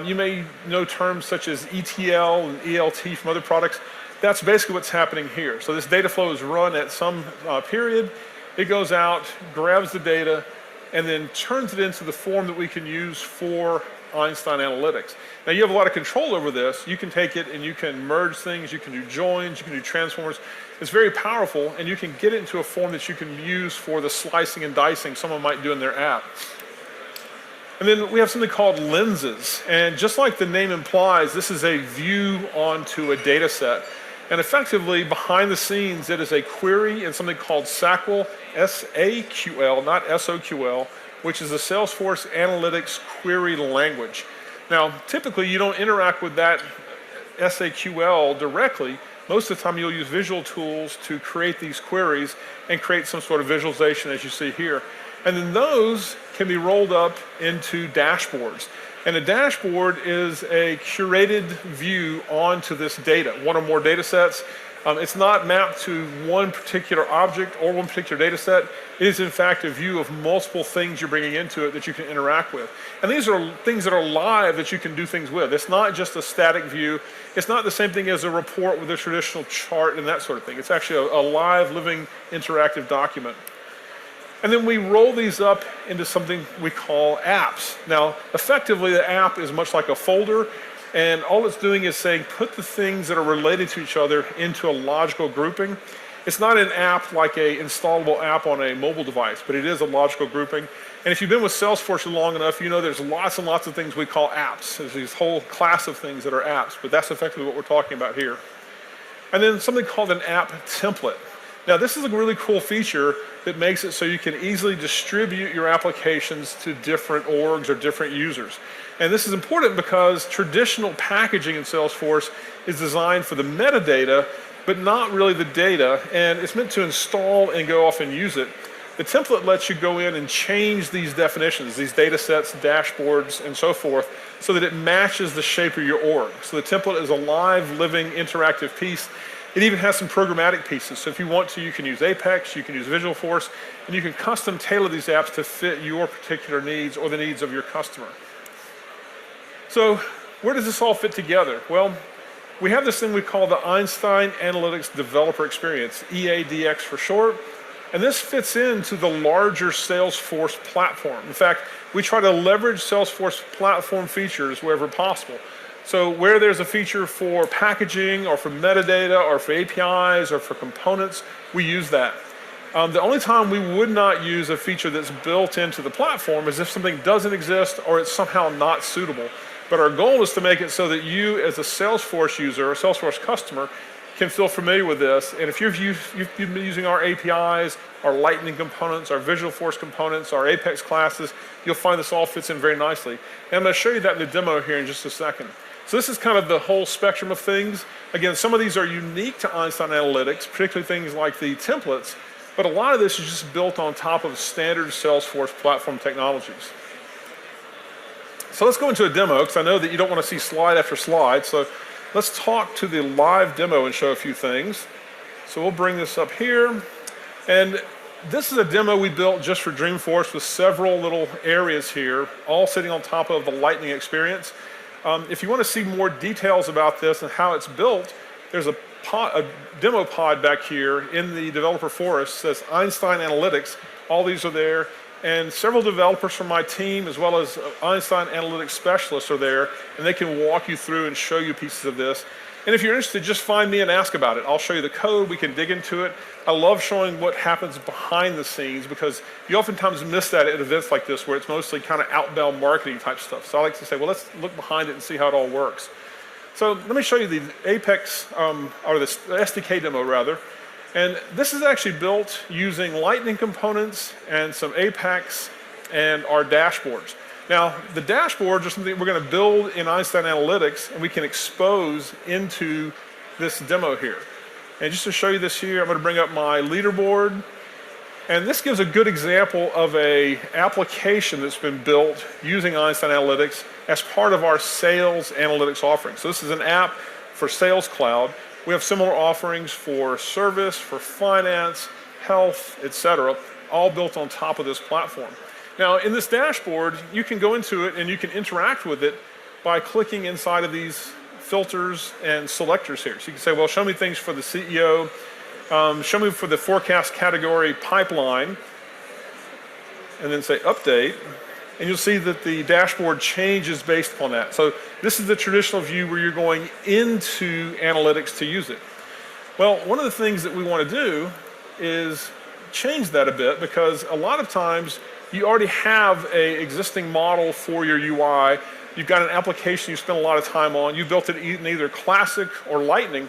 You may know terms such as ETL and ELT from other products. That's basically what's happening here. So this data flow is run at some period. It goes out, grabs the data, and then turns it into the form that we can use for Einstein Analytics. Now you have a lot of control over this. You can take it and you can merge things, you can do joins, you can do transforms. It's very powerful, and you can get it into a form that you can use for the slicing and dicing someone might do in their app. And then we have something called lenses. And just like the name implies, this is a view onto a data set. And effectively, behind the scenes, it is a query in something called SAQL, S-A-Q-L, not S-O-Q-L, which is a Salesforce Analytics query language. Now, typically, you don't interact with that SAQL directly. Most of the time, you'll use visual tools to create these queries and create some sort of visualization, as you see here. And then those can be rolled up into dashboards. And a dashboard is a curated view onto this data, one or more data sets. It's not mapped to one particular object or one particular data set. It is, in fact, a view of multiple things you're bringing into it that you can interact with. And these are things that are live that you can do things with. It's not just a static view. It's not the same thing as a report with a traditional chart and that sort of thing. It's actually a live, living, interactive document. And then we roll these up into something we call apps. Now, effectively, the app is much like a folder, and all it's doing is saying, put the things that are related to each other into a logical grouping. It's not an app like an installable app on a mobile device, but it is a logical grouping. And if you've been with Salesforce long enough, you know there's lots and lots of things we call apps. There's this whole class of things that are apps, but that's effectively what we're talking about here. And then something called an app template. Now, this is a really cool feature that makes it so you can easily distribute your applications to different orgs or different users. And this is important because traditional packaging in Salesforce is designed for the metadata, but not really the data, and it's meant to install and go off and use it. The template lets you go in and change these definitions, these data sets, dashboards, and so forth, so that it matches the shape of your org. So the template is a live, living, interactive piece. It even has some programmatic pieces. So if you want to, you can use Apex, you can use Visualforce, and you can custom tailor these apps to fit your particular needs or the needs of your customer. So where does this all fit together? Well, we have this thing we call the Einstein Analytics Developer Experience, Eadx for short, and this fits into the larger Salesforce platform. In fact, we try to leverage Salesforce platform features wherever possible. So where there's a feature for packaging or for metadata or for APIs or for components, we use that. The only time we would not use a feature that's built into the platform is if something doesn't exist or it's somehow not suitable. But our goal is to make it so that you as a Salesforce user, a Salesforce customer, can feel familiar with this. And if you've been using our APIs, our Lightning components, our Visualforce components, our Apex classes, you'll find this all fits in very nicely. And I'm going to show you that in the demo here in just a second. So this is kind of the whole spectrum of things. Again, some of these are unique to Einstein Analytics, particularly things like the templates, but a lot of this is just built on top of standard Salesforce platform technologies. So let's go into a demo, because I know that you don't want to see slide after slide. So let's talk to the live demo and show a few things. So we'll bring this up here. And this is a demo we built just for Dreamforce with several little areas here, all sitting on top of the Lightning experience. If you want to see more details about this and how it's built, there's a demo pod back here in the developer forest that says Einstein Analytics. All these are there. And several developers from my team, as well as Einstein Analytics specialists, are there, and they can walk you through and show you pieces of this. And if you're interested, just find me and ask about it. I'll show you the code, we can dig into it. I love showing what happens behind the scenes, because you oftentimes miss that at events like this, where it's mostly kind of outbound marketing type stuff. So I like to say, well, let's look behind it and see how it all works. So let me show you the Apex, or the SDK demo rather. And this is actually built using Lightning components and some Apex and our dashboards. Now, the dashboards are something we're going to build in Einstein Analytics, and we can expose into this demo here. And just to show you this here, I'm going to bring up my leaderboard. And this gives a good example of an application that's been built using Einstein Analytics as part of our sales analytics offering. So this is an app for Sales Cloud. We have similar offerings for service, for finance, health, etc., all built on top of this platform. Now, in this dashboard, you can go into it and you can interact with it by clicking inside of these filters and selectors here. So you can say, well, show me things for the CEO, show me for the forecast category pipeline, and then say update. And you'll see that the dashboard changes based upon that. So this is the traditional view where you're going into analytics to use it. Well, one of the things that we want to do is change that a bit, because a lot of times you already have an existing model for your UI. You've got an application you spend a lot of time on. You built it in either Classic or Lightning.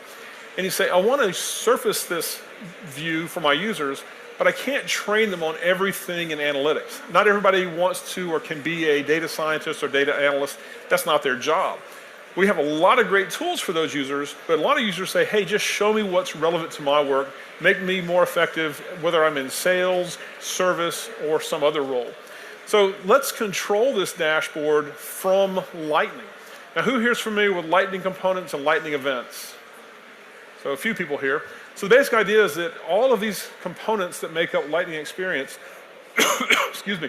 And you say, I want to surface this view for my users, but I can't train them on everything in analytics. Not everybody wants to or can be a data scientist or data analyst. That's not their job. We have a lot of great tools for those users, but a lot of users say, hey, just show me what's relevant to my work, make me more effective, whether I'm in sales, service, or some other role. So let's control this dashboard from Lightning. Now, who here is familiar with Lightning components and Lightning events? So a few people here. So the basic idea is that all of these components that make up Lightning Experience, excuse me,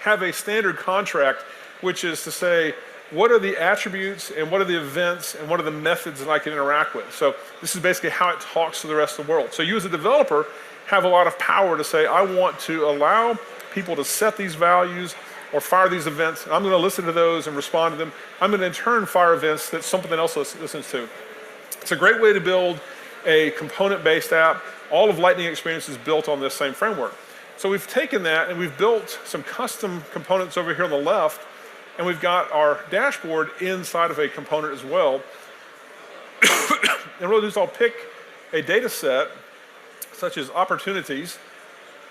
have a standard contract, which is to say, what are the attributes and what are the events and what are the methods that I can interact with? So this is basically how it talks to the rest of the world. So you as a developer have a lot of power to say, I want to allow people to set these values or fire these events. I'm going to listen to those and respond to them. I'm going to in turn fire events that something else listens to. It's a great way to build a component-based app. All of Lightning Experience is built on this same framework. So we've taken that and we've built some custom components over here on the left, and we've got our dashboard inside of a component as well. And what I'll do is I'll pick a data set, such as opportunities,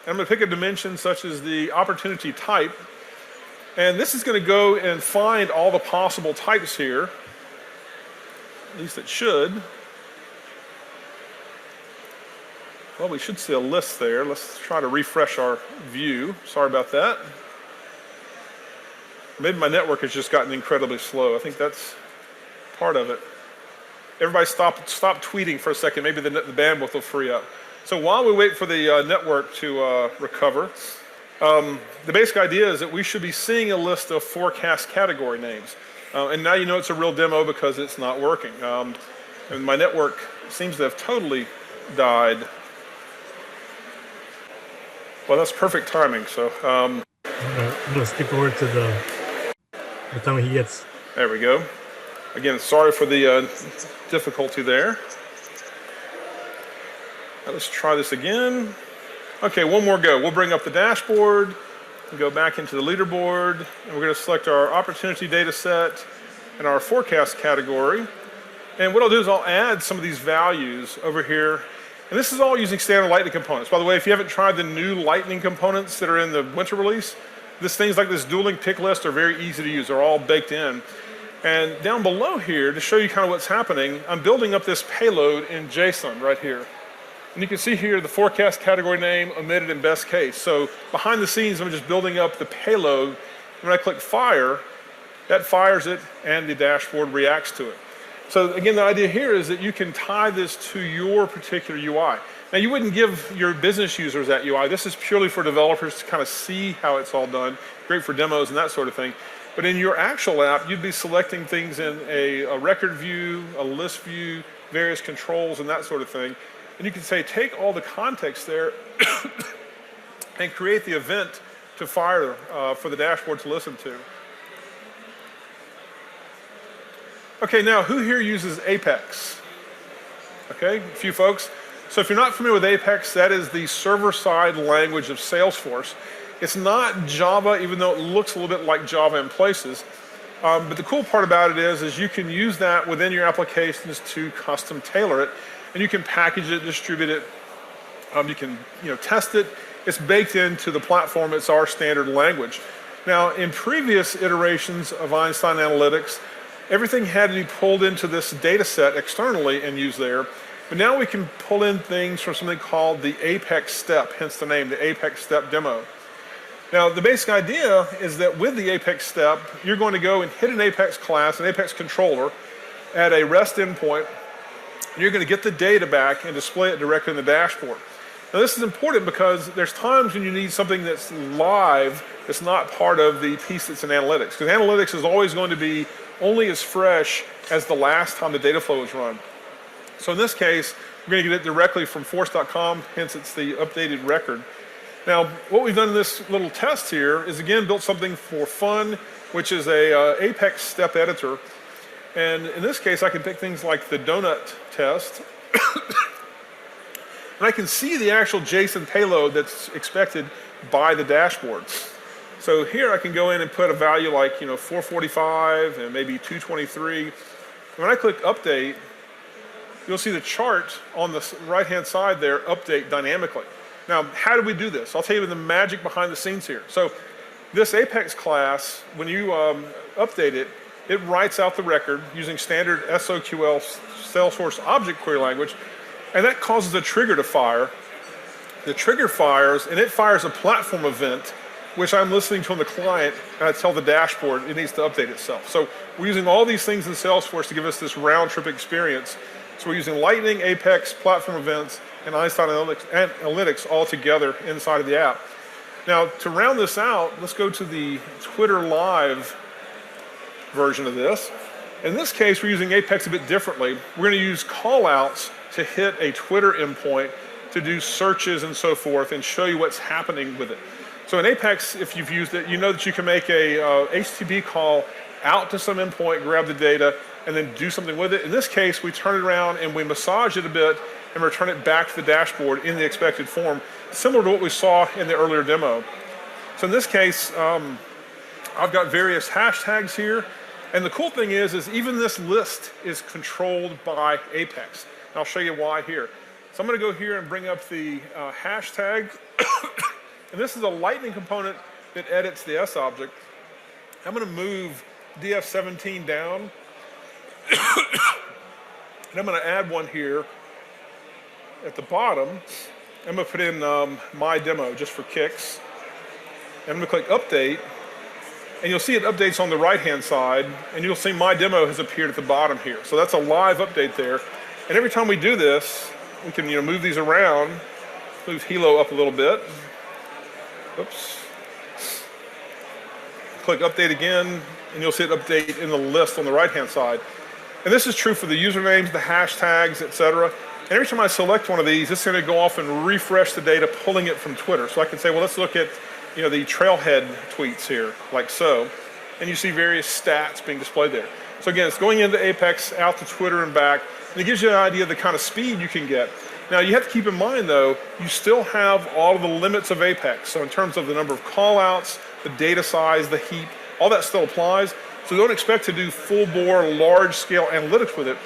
and I'm going to pick a dimension such as the opportunity type, and this is going to go and find all the possible types here. At least it should. Well, we should see a list there. Let's try to refresh our view. Sorry about that. Maybe my network has just gotten incredibly slow. I think that's part of it. Everybody stop tweeting for a second. Maybe the bandwidth will free up. So while we wait for the network to recover, the basic idea is that we should be seeing a list of forecast category names. And now you know it's a real demo because it's not working. And my network seems to have totally died. Well, that's perfect timing. So I'm gonna skip over to the time he gets. There we go. Again, sorry for the difficulty there. Now let's try this again. Okay, one more go. We'll bring up the dashboard and go back into the leaderboard, and we're going to select our opportunity data set and our forecast category. And what I'll do is I'll add some of these values over here. And this is all using standard Lightning components. By the way, if you haven't tried the new Lightning components that are in the winter release, things like this dueling pick list are very easy to use. They're all baked in. And down below here, to show you kind of what's happening, I'm building up this payload in JSON right here. And you can see here the forecast category name, omitted in best case. So behind the scenes, I'm just building up the payload. When I click fire, that fires it and the dashboard reacts to it. So again, the idea here is that you can tie this to your particular UI. Now you wouldn't give your business users that UI. This is purely for developers to kind of see how it's all done. Great for demos and that sort of thing. But in your actual app, you'd be selecting things in a record view, a list view, various controls and that sort of thing. And you can say, take all the context there and create the event to fire for the dashboard to listen to. Okay, now who here uses Apex? Okay, a few folks. So if you're not familiar with Apex, that is the server-side language of Salesforce. It's not Java, even though it looks a little bit like Java in places. But the cool part about it is you can use that within your applications to custom tailor it, and you can package it, distribute it. You can test it. It's baked into the platform. It's our standard language. Now, in previous iterations of Einstein Analytics, everything had to be pulled into this data set externally and used there. But now we can pull in things from something called the Apex step, hence the name, the Apex step demo. Now, the basic idea is that with the Apex step, you're going to go and hit an Apex class, an Apex controller, at a REST endpoint, and you're going to get the data back and display it directly in the dashboard. Now, this is important because there's times when you need something that's live, that's not part of the piece that's in analytics. Because analytics is always going to be only as fresh as the last time the data flow was run. So in this case, we're going to get it directly from force.com, hence it's the updated record. Now, what we've done in this little test here is again built something for fun, which is a Apex step editor. And in this case, I can pick things like the donut test. And I can see the actual JSON payload that's expected by the dashboard. So here I can go in and put a value like 445 and maybe 223. When I click update, you'll see the chart on the right-hand side there update dynamically. Now, how do we do this? I'll tell you the magic behind the scenes here. So this Apex class, when you update it, it writes out the record using standard SOQL Salesforce object query language, and that causes a trigger to fire. The trigger fires, and it fires a platform event, which I'm listening to on the client, and I tell the dashboard it needs to update itself. So we're using all these things in Salesforce to give us this round-trip experience. So we're using Lightning, Apex, platform events, and Einstein Analytics all together inside of the app. Now, to round this out, let's go to the Twitter Live version of this. In this case, we're using Apex a bit differently. We're going to use call-outs to hit a Twitter endpoint to do searches and so forth and show you what's happening with it. So in Apex, if you've used it, you know that you can make a HTTP call out to some endpoint, grab the data, and then do something with it. In this case, we turn it around and we massage it a bit and return it back to the dashboard in the expected form, similar to what we saw in the earlier demo. So in this case, I've got various hashtags here. And the cool thing is even this list is controlled by Apex. And I'll show you why here. So I'm going to go here and bring up the hashtag. And this is a Lightning component that edits the S object. I'm going to move DF17 down. And I'm going to add one here at the bottom. I'm going to put in my demo just for kicks. And I'm going to click update. And you'll see it updates on the right-hand side. And you'll see my demo has appeared at the bottom here. So that's a live update there. And every time we do this, we can move these around. Move Hilo up a little bit. Oops. Click update again, and you'll see it update in the list on the right-hand side. And this is true for the usernames, the hashtags, etc. And every time I select one of these, it's going to go off and refresh the data, pulling it from Twitter. So I can say, well, let's look at the trailhead tweets here, like so. And you see various stats being displayed there. So again, it's going into Apex, out to Twitter and back. And it gives you an idea of the kind of speed you can get. Now, you have to keep in mind, though, you still have all of the limits of Apex. So in terms of the number of callouts, the data size, the heap, all that still applies. So don't expect to do full-bore, large-scale analytics with it.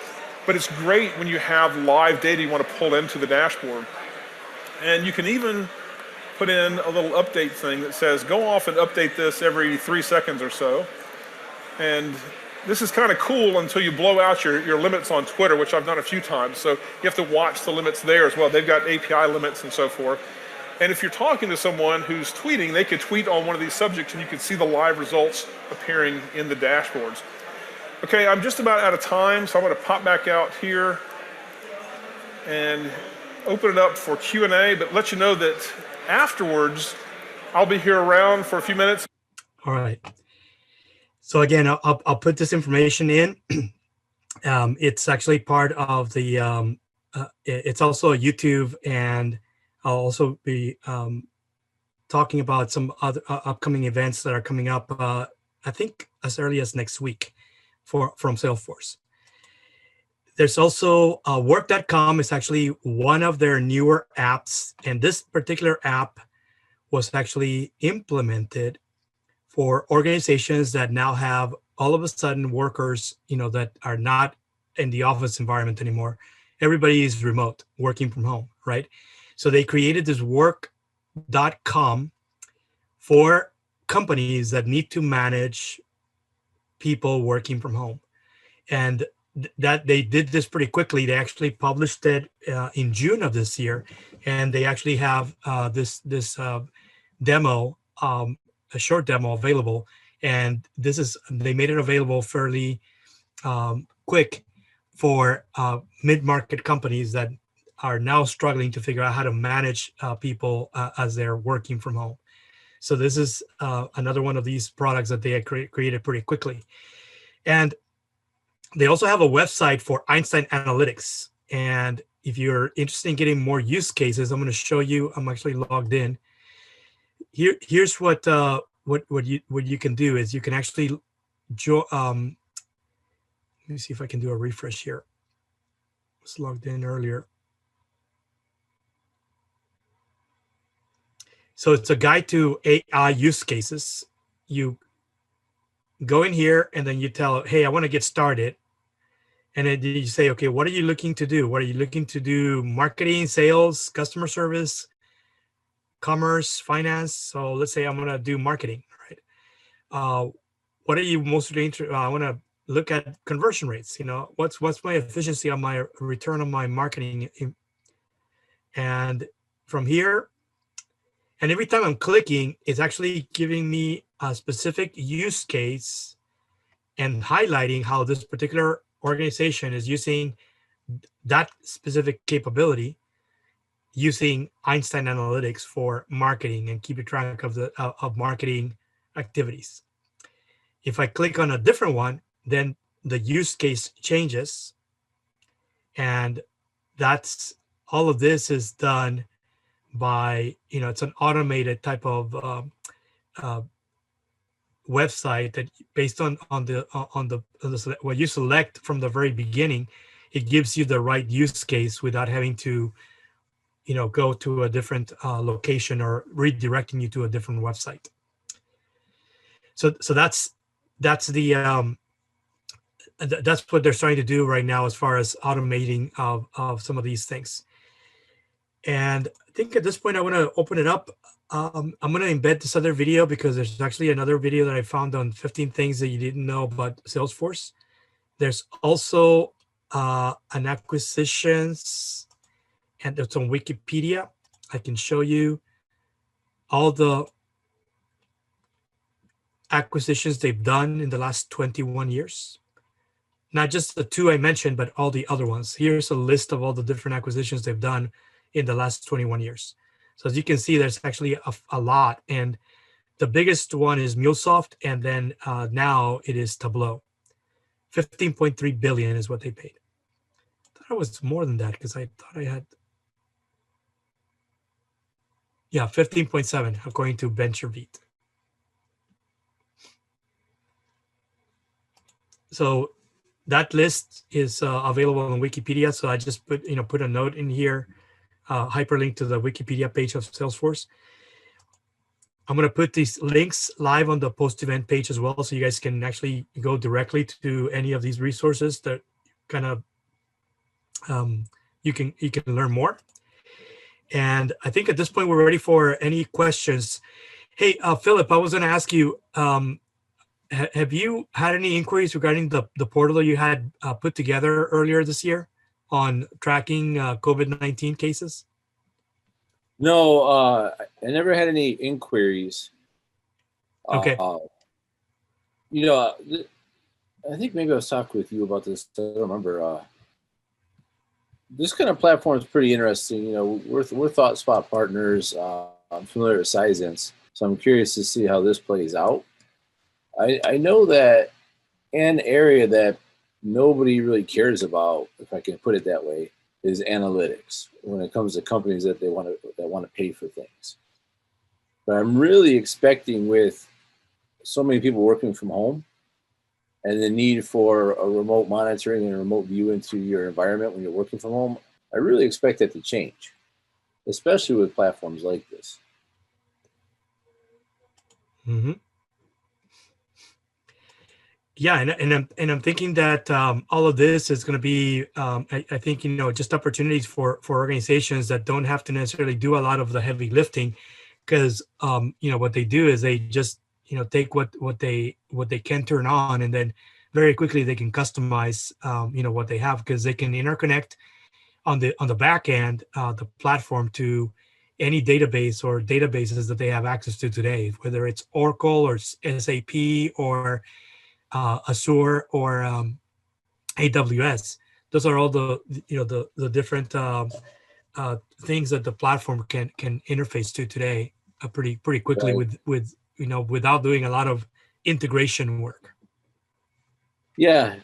But it's great when you have live data you want to pull into the dashboard. And you can even put in a little update thing that says, go off and update this every 3 seconds or so. And this is kind of cool until you blow out your limits on Twitter, which I've done a few times. So you have to watch the limits there as well. They've got API limits and so forth. And if you're talking to someone who's tweeting, they could tweet on one of these subjects and you can see the live results appearing in the dashboards. Okay, I'm just about out of time, so I'm going to pop back out here and open it up for Q&A, but let you know that afterwards, I'll be here around for a few minutes. All right. So again, I'll put this information in. It's actually part of the, it's also a YouTube, and I'll also be talking about some other upcoming events that are coming up, I think as early as next week from Salesforce. There's also work.com is actually one of their newer apps. And this particular app was actually implemented for organizations that now have all of a sudden workers, that are not in the office environment anymore. Everybody is remote, working from home, right? So they created this work.com for companies that need to manage people working from home. And that they did this pretty quickly. They actually published it in June of this year, and they actually have this demo, a short demo available. And they made it available fairly quick for mid-market companies that are now struggling to figure out how to manage people as they're working from home. So this is another one of these products that they had created pretty quickly. And they also have a website for Einstein Analytics. And if you're interested in getting more use cases, I'm going to show you. I'm actually logged in. Here's what you can do is you can actually let me see if I can do a refresh here. I was logged in earlier. So it's a guide to AI use cases. You go in here and then you tell, hey, I want to get started. And then you say, okay, what are you looking to do? What are you looking to do? Marketing, sales, customer service, commerce, finance. So let's say I'm going to do marketing, right? What are you mostly interested? I want to look at conversion rates. What's my efficiency on my return on my marketing? And from here, and every time I'm clicking, it's actually giving me a specific use case and highlighting how this particular organization is using that specific capability, using Einstein Analytics for marketing and keeping track of marketing activities. If I click on a different one, then the use case changes, and that's all of this is done by, it's an automated type of website that based on what you select from the very beginning, it gives you the right use case without having to, go to a different location or redirecting you to a different website. So that's the that's what they're starting to do right now as far as automating of some of these things. And I think at this point, I want to open it up. I'm going to embed this other video because there's actually another video that I found on 15 things that you didn't know about Salesforce. There's also an acquisitions, and it's on Wikipedia. I can show you all the acquisitions they've done in the last 21 years. Not just the two I mentioned, but all the other ones. Here's a list of all the different acquisitions they've done in the last 21 years. So as you can see, there's actually a lot. And the biggest one is MuleSoft, and then now it is Tableau. 15.3 billion is what they paid. I thought it was more than that because I thought I had, yeah, 15.7 according to VentureBeat. So that list is available on Wikipedia. So I just put a note in here, hyperlink to the Wikipedia page of Salesforce. I'm going to put these links live on the post-event page as well, so you guys can actually go directly to any of these resources that kind of you can learn more. And I think at this point we're ready for any questions. Hey, Philip, I was going to ask you, have you had any inquiries regarding the portal you had put together earlier this year on tracking COVID-19 cases? No, I never had any inquiries. Okay. You know, I think maybe I was talking with you about this. I don't remember. This kind of platform is pretty interesting. You know, we're ThoughtSpot partners. I'm familiar with Sizence, so I'm curious to see how this plays out. I know that an area that nobody really cares about, if I can put it that way, is analytics when it comes to companies that want to pay for things. But I'm really expecting, with so many people working from home and the need for a remote monitoring and a remote view into your environment when you're working from home, I really expect that to change, especially with platforms like this. Mm-hmm. Yeah, and I'm thinking that all of this is going to be, I think, just opportunities for organizations that don't have to necessarily do a lot of the heavy lifting, because what they do is they just take what they can turn on, and then very quickly they can customize what they have, because they can interconnect on the back end the platform to any database or databases that they have access to today, whether it's Oracle or SAP or Azure or AWS. Those are all the different things that the platform can interface to today pretty quickly, Right. with without doing a lot of integration work. Yeah,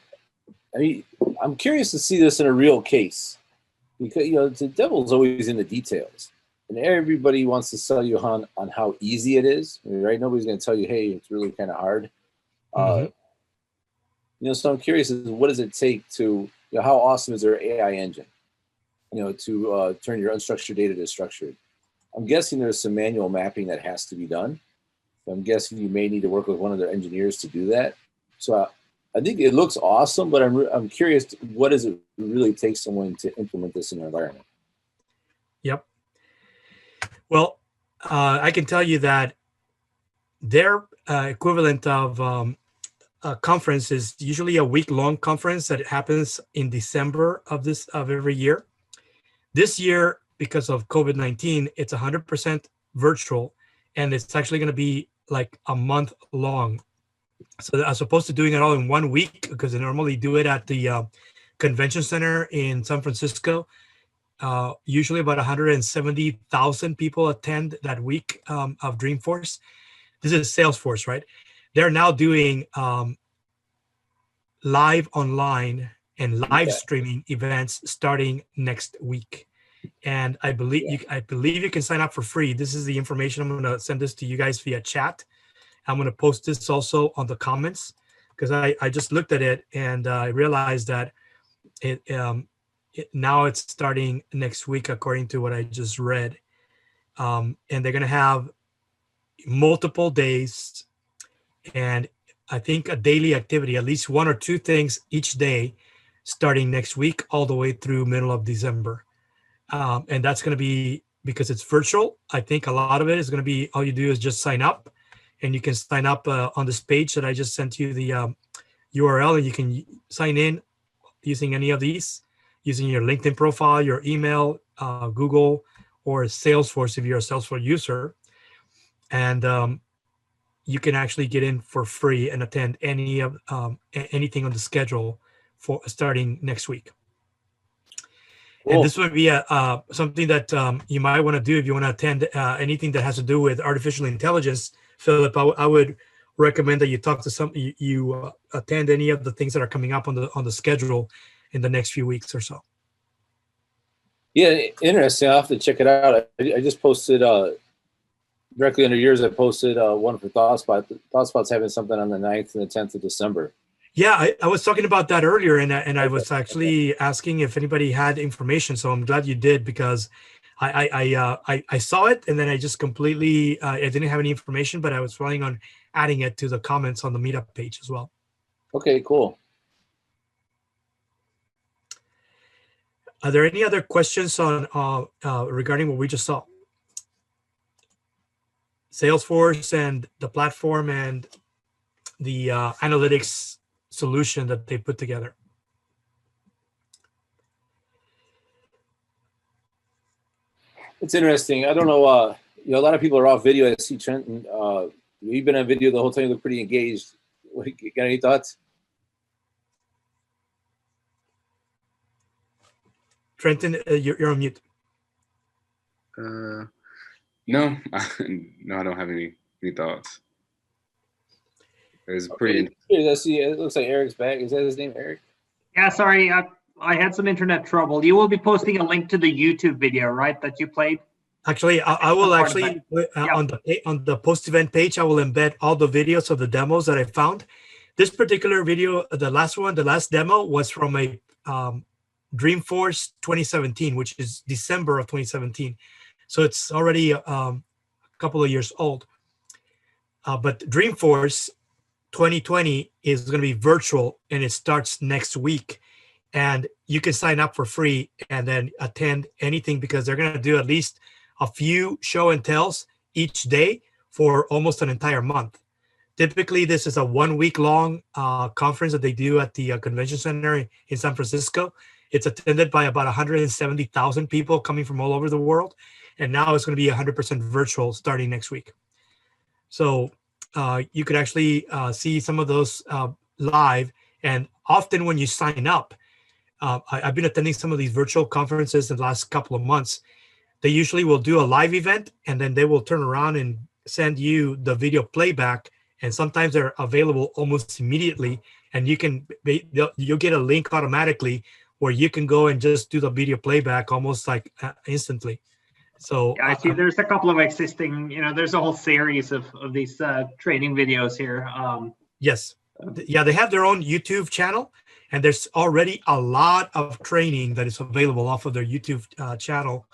I mean, I'm curious to see this in a real case, because the devil's always in the details, and everybody wants to sell you on how easy it is. I mean, right? Nobody's going to tell you, hey, it's really kind of hard. Mm-hmm. So I'm curious, what does it take to, how awesome is their AI engine, to turn your unstructured data to structured? I'm guessing there's some manual mapping that has to be done. I'm guessing you may need to work with one of their engineers to do that. So I think it looks awesome, but I'm curious, what does it really take someone to implement this in their environment? Yep. Well, I can tell you that their equivalent of a conference is usually a week-long conference that happens in December of every year. This year, because of COVID-19, it's 100% virtual, and it's actually going to be like a month long. So as opposed to doing it all in 1 week, because they normally do it at the convention center in San Francisco, usually about 170,000 people attend that week of Dreamforce. This is Salesforce, right? They're now doing live online and live streaming events starting next week. And I believe you can sign up for free. This is the information. I'm going to send this to you guys via chat. I'm going to post this also on the comments, because I just looked at it and I realized that now it's starting next week, according to what I just read. And they're going to have multiple days, and I think a daily activity, at least one or two things each day, starting next week all the way through middle of December. And that's going to be, because it's virtual, I think a lot of it is going to be, all you do is just sign up, and you can sign up on this page that I just sent you the URL, and you can sign in using any of these, using your LinkedIn profile, your email, Google, or Salesforce if you're a Salesforce user. And you can actually get in for free and attend anything on the schedule for starting next week. Cool. And this would be something that you might want to do if you want to attend anything that has to do with artificial intelligence. Philip, I would recommend that you talk to you attend any of the things that are coming up on the schedule in the next few weeks or so. Yeah, interesting. I'll have to check it out. I just posted directly under yours. I posted one for ThoughtSpot. ThoughtSpot's having something on the 9th and the 10th of December. Yeah, I was talking about that earlier, and I was actually asking if anybody had information. So I'm glad you did, because I saw it, and then I just completely I didn't have any information, but I was planning on adding it to the comments on the Meetup page as well. Okay, cool. Are there any other questions on regarding what we just saw? Salesforce and the platform and the analytics solution that they put together. It's interesting. I don't know. You know, a lot of people are off video. I see Trenton. You've been on video the whole time. You look pretty engaged. Got any thoughts? Trenton, you're on mute. No, no, I don't have any thoughts. It was pretty. Okay. Let's see. It looks like Eric's back. Is that his name, Eric? Yeah, sorry, I had some internet trouble. You will be posting a link to the YouTube video, right, that you played? Actually, I will actually on the post-event page, I will embed all the videos of the demos that I found. This particular video, the last demo was from a Dreamforce 2017, which is December of 2017. So it's already a couple of years old. But Dreamforce 2020 is going to be virtual, and it starts next week. And you can sign up for free and then attend anything, because they're going to do at least a few show and tells each day for almost an entire month. Typically, this is a 1 week long conference that they do at the convention center in San Francisco. It's attended by about 170,000 people coming from all over the world. And now it's going to be 100% virtual starting next week. So you could actually see some of those live. And often when you sign up, I've been attending some of these virtual conferences in the last couple of months. They usually will do a live event, and then they will turn around and send you the video playback. And sometimes they're available almost immediately. And you'll get a link automatically where you can go and just do the video playback almost like instantly. So yeah, I see there's a couple of existing, there's a whole series of these training videos here. Yes. Yeah, they have their own YouTube channel, and there's already a lot of training that is available off of their YouTube channel.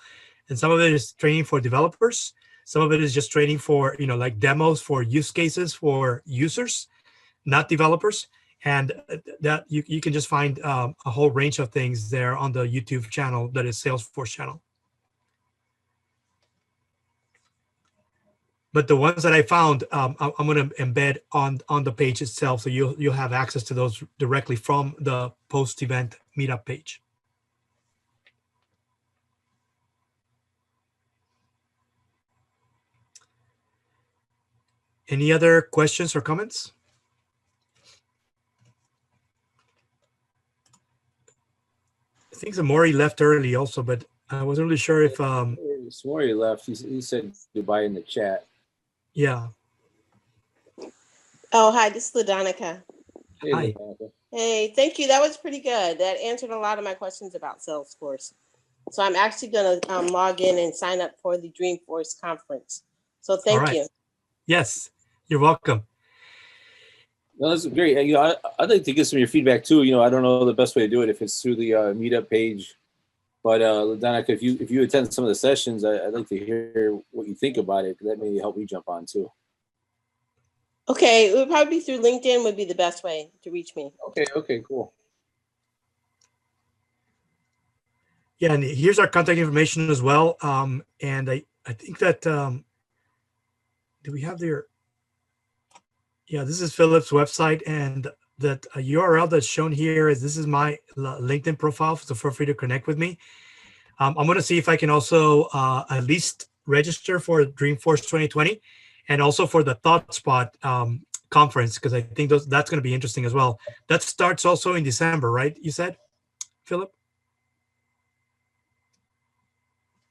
And some of it is training for developers. Some of it is just training for, like demos for use cases for users, not developers. And that you can just find a whole range of things there on the YouTube channel that is Salesforce channel. But the ones that I found, I'm going to embed on the page itself, so you'll have access to those directly from the post-event Meetup page. Any other questions or comments? I think Samori left early also, but I wasn't really sure if Samori left. He said goodbye in the chat. Yeah. Oh, hi, this is LaDonica. Hey, Hi. LaDonica. Hey, thank you. That was pretty good. That answered a lot of my questions about Salesforce. So I'm actually going to log in and sign up for the Dreamforce conference. So thank you. Yes, you're welcome. No, that's great. I'd like to get some of your feedback too. I don't know the best way to do it, if it's through the Meetup page. But LaDonica, if you attend some of the sessions, I'd like to hear what you think about it, because that may help me jump on too. Okay, it would probably be through LinkedIn would be the best way to reach me. Okay, cool. Yeah, and here's our contact information as well. And I think that, do we have their, yeah, this is Philip's website, and that URL that's shown here this is my LinkedIn profile, so feel free to connect with me. I'm going to see if I can also at least register for Dreamforce 2020 and also for the ThoughtSpot conference, because I think that's going to be interesting as well. That starts also in December, right? You said, Philip?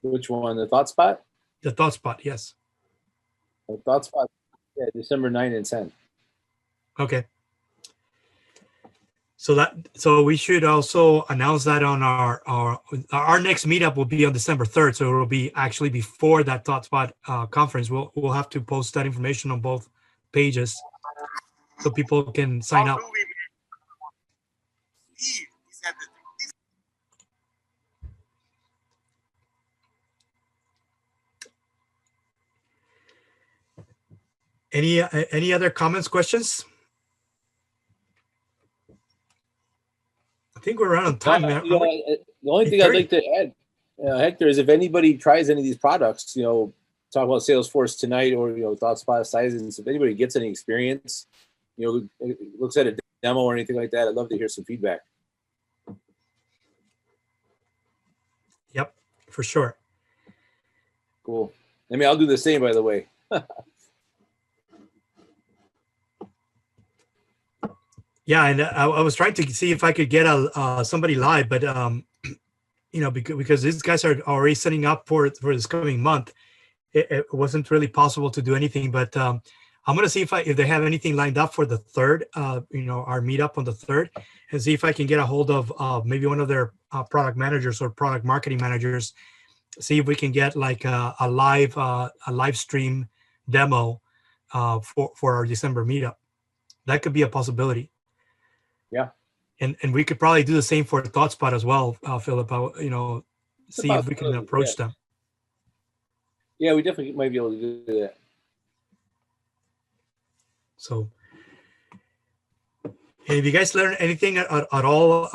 Which one? The ThoughtSpot? The ThoughtSpot, yes. The ThoughtSpot, yeah, December 9 and 10. Okay. So we should also announce that on our next meetup will be on December 3rd. So it will be actually before that ThoughtSpot conference. We'll have to post that information on both pages so people can sign up. Any other comments, questions? I think we're on time. The only thing I'd like to add, Hector, is if anybody tries any of these products, talk about Salesforce tonight or, ThoughtSpot sizes, if anybody gets any experience, looks at a demo or anything like that, I'd love to hear some feedback. Yep, for sure. Cool. I mean, I'll do the same, by the way. Yeah, and I was trying to see if I could get somebody live, but because these guys are already setting up for this coming month, it wasn't really possible to do anything. But I'm going to see if they have anything lined up for the 3rd, our meetup on the 3rd, and see if I can get a hold of maybe one of their product managers or product marketing managers. See if we can get like a live stream demo for our December meetup. That could be a possibility. Yeah. And we could probably do the same for ThoughtSpot as well, Philip. See if we can approach them. Yeah, we definitely might be able to do that. So, and if you guys learn anything at all,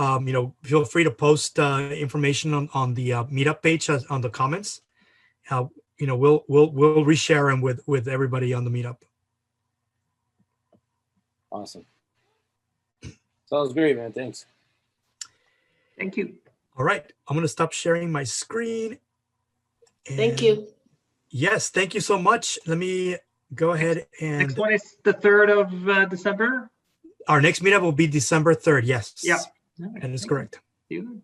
feel free to post information on the meetup page on the comments. We'll reshare them with everybody on the meetup. Awesome. Sounds great, man. Thanks. Thank you. All right. I'm going to stop sharing my screen. Thank you. Yes. Thank you so much. Let me go ahead and... Next one is the 3rd of December? Our next meetup will be December 3rd. Yes. Yeah. That is correct. You.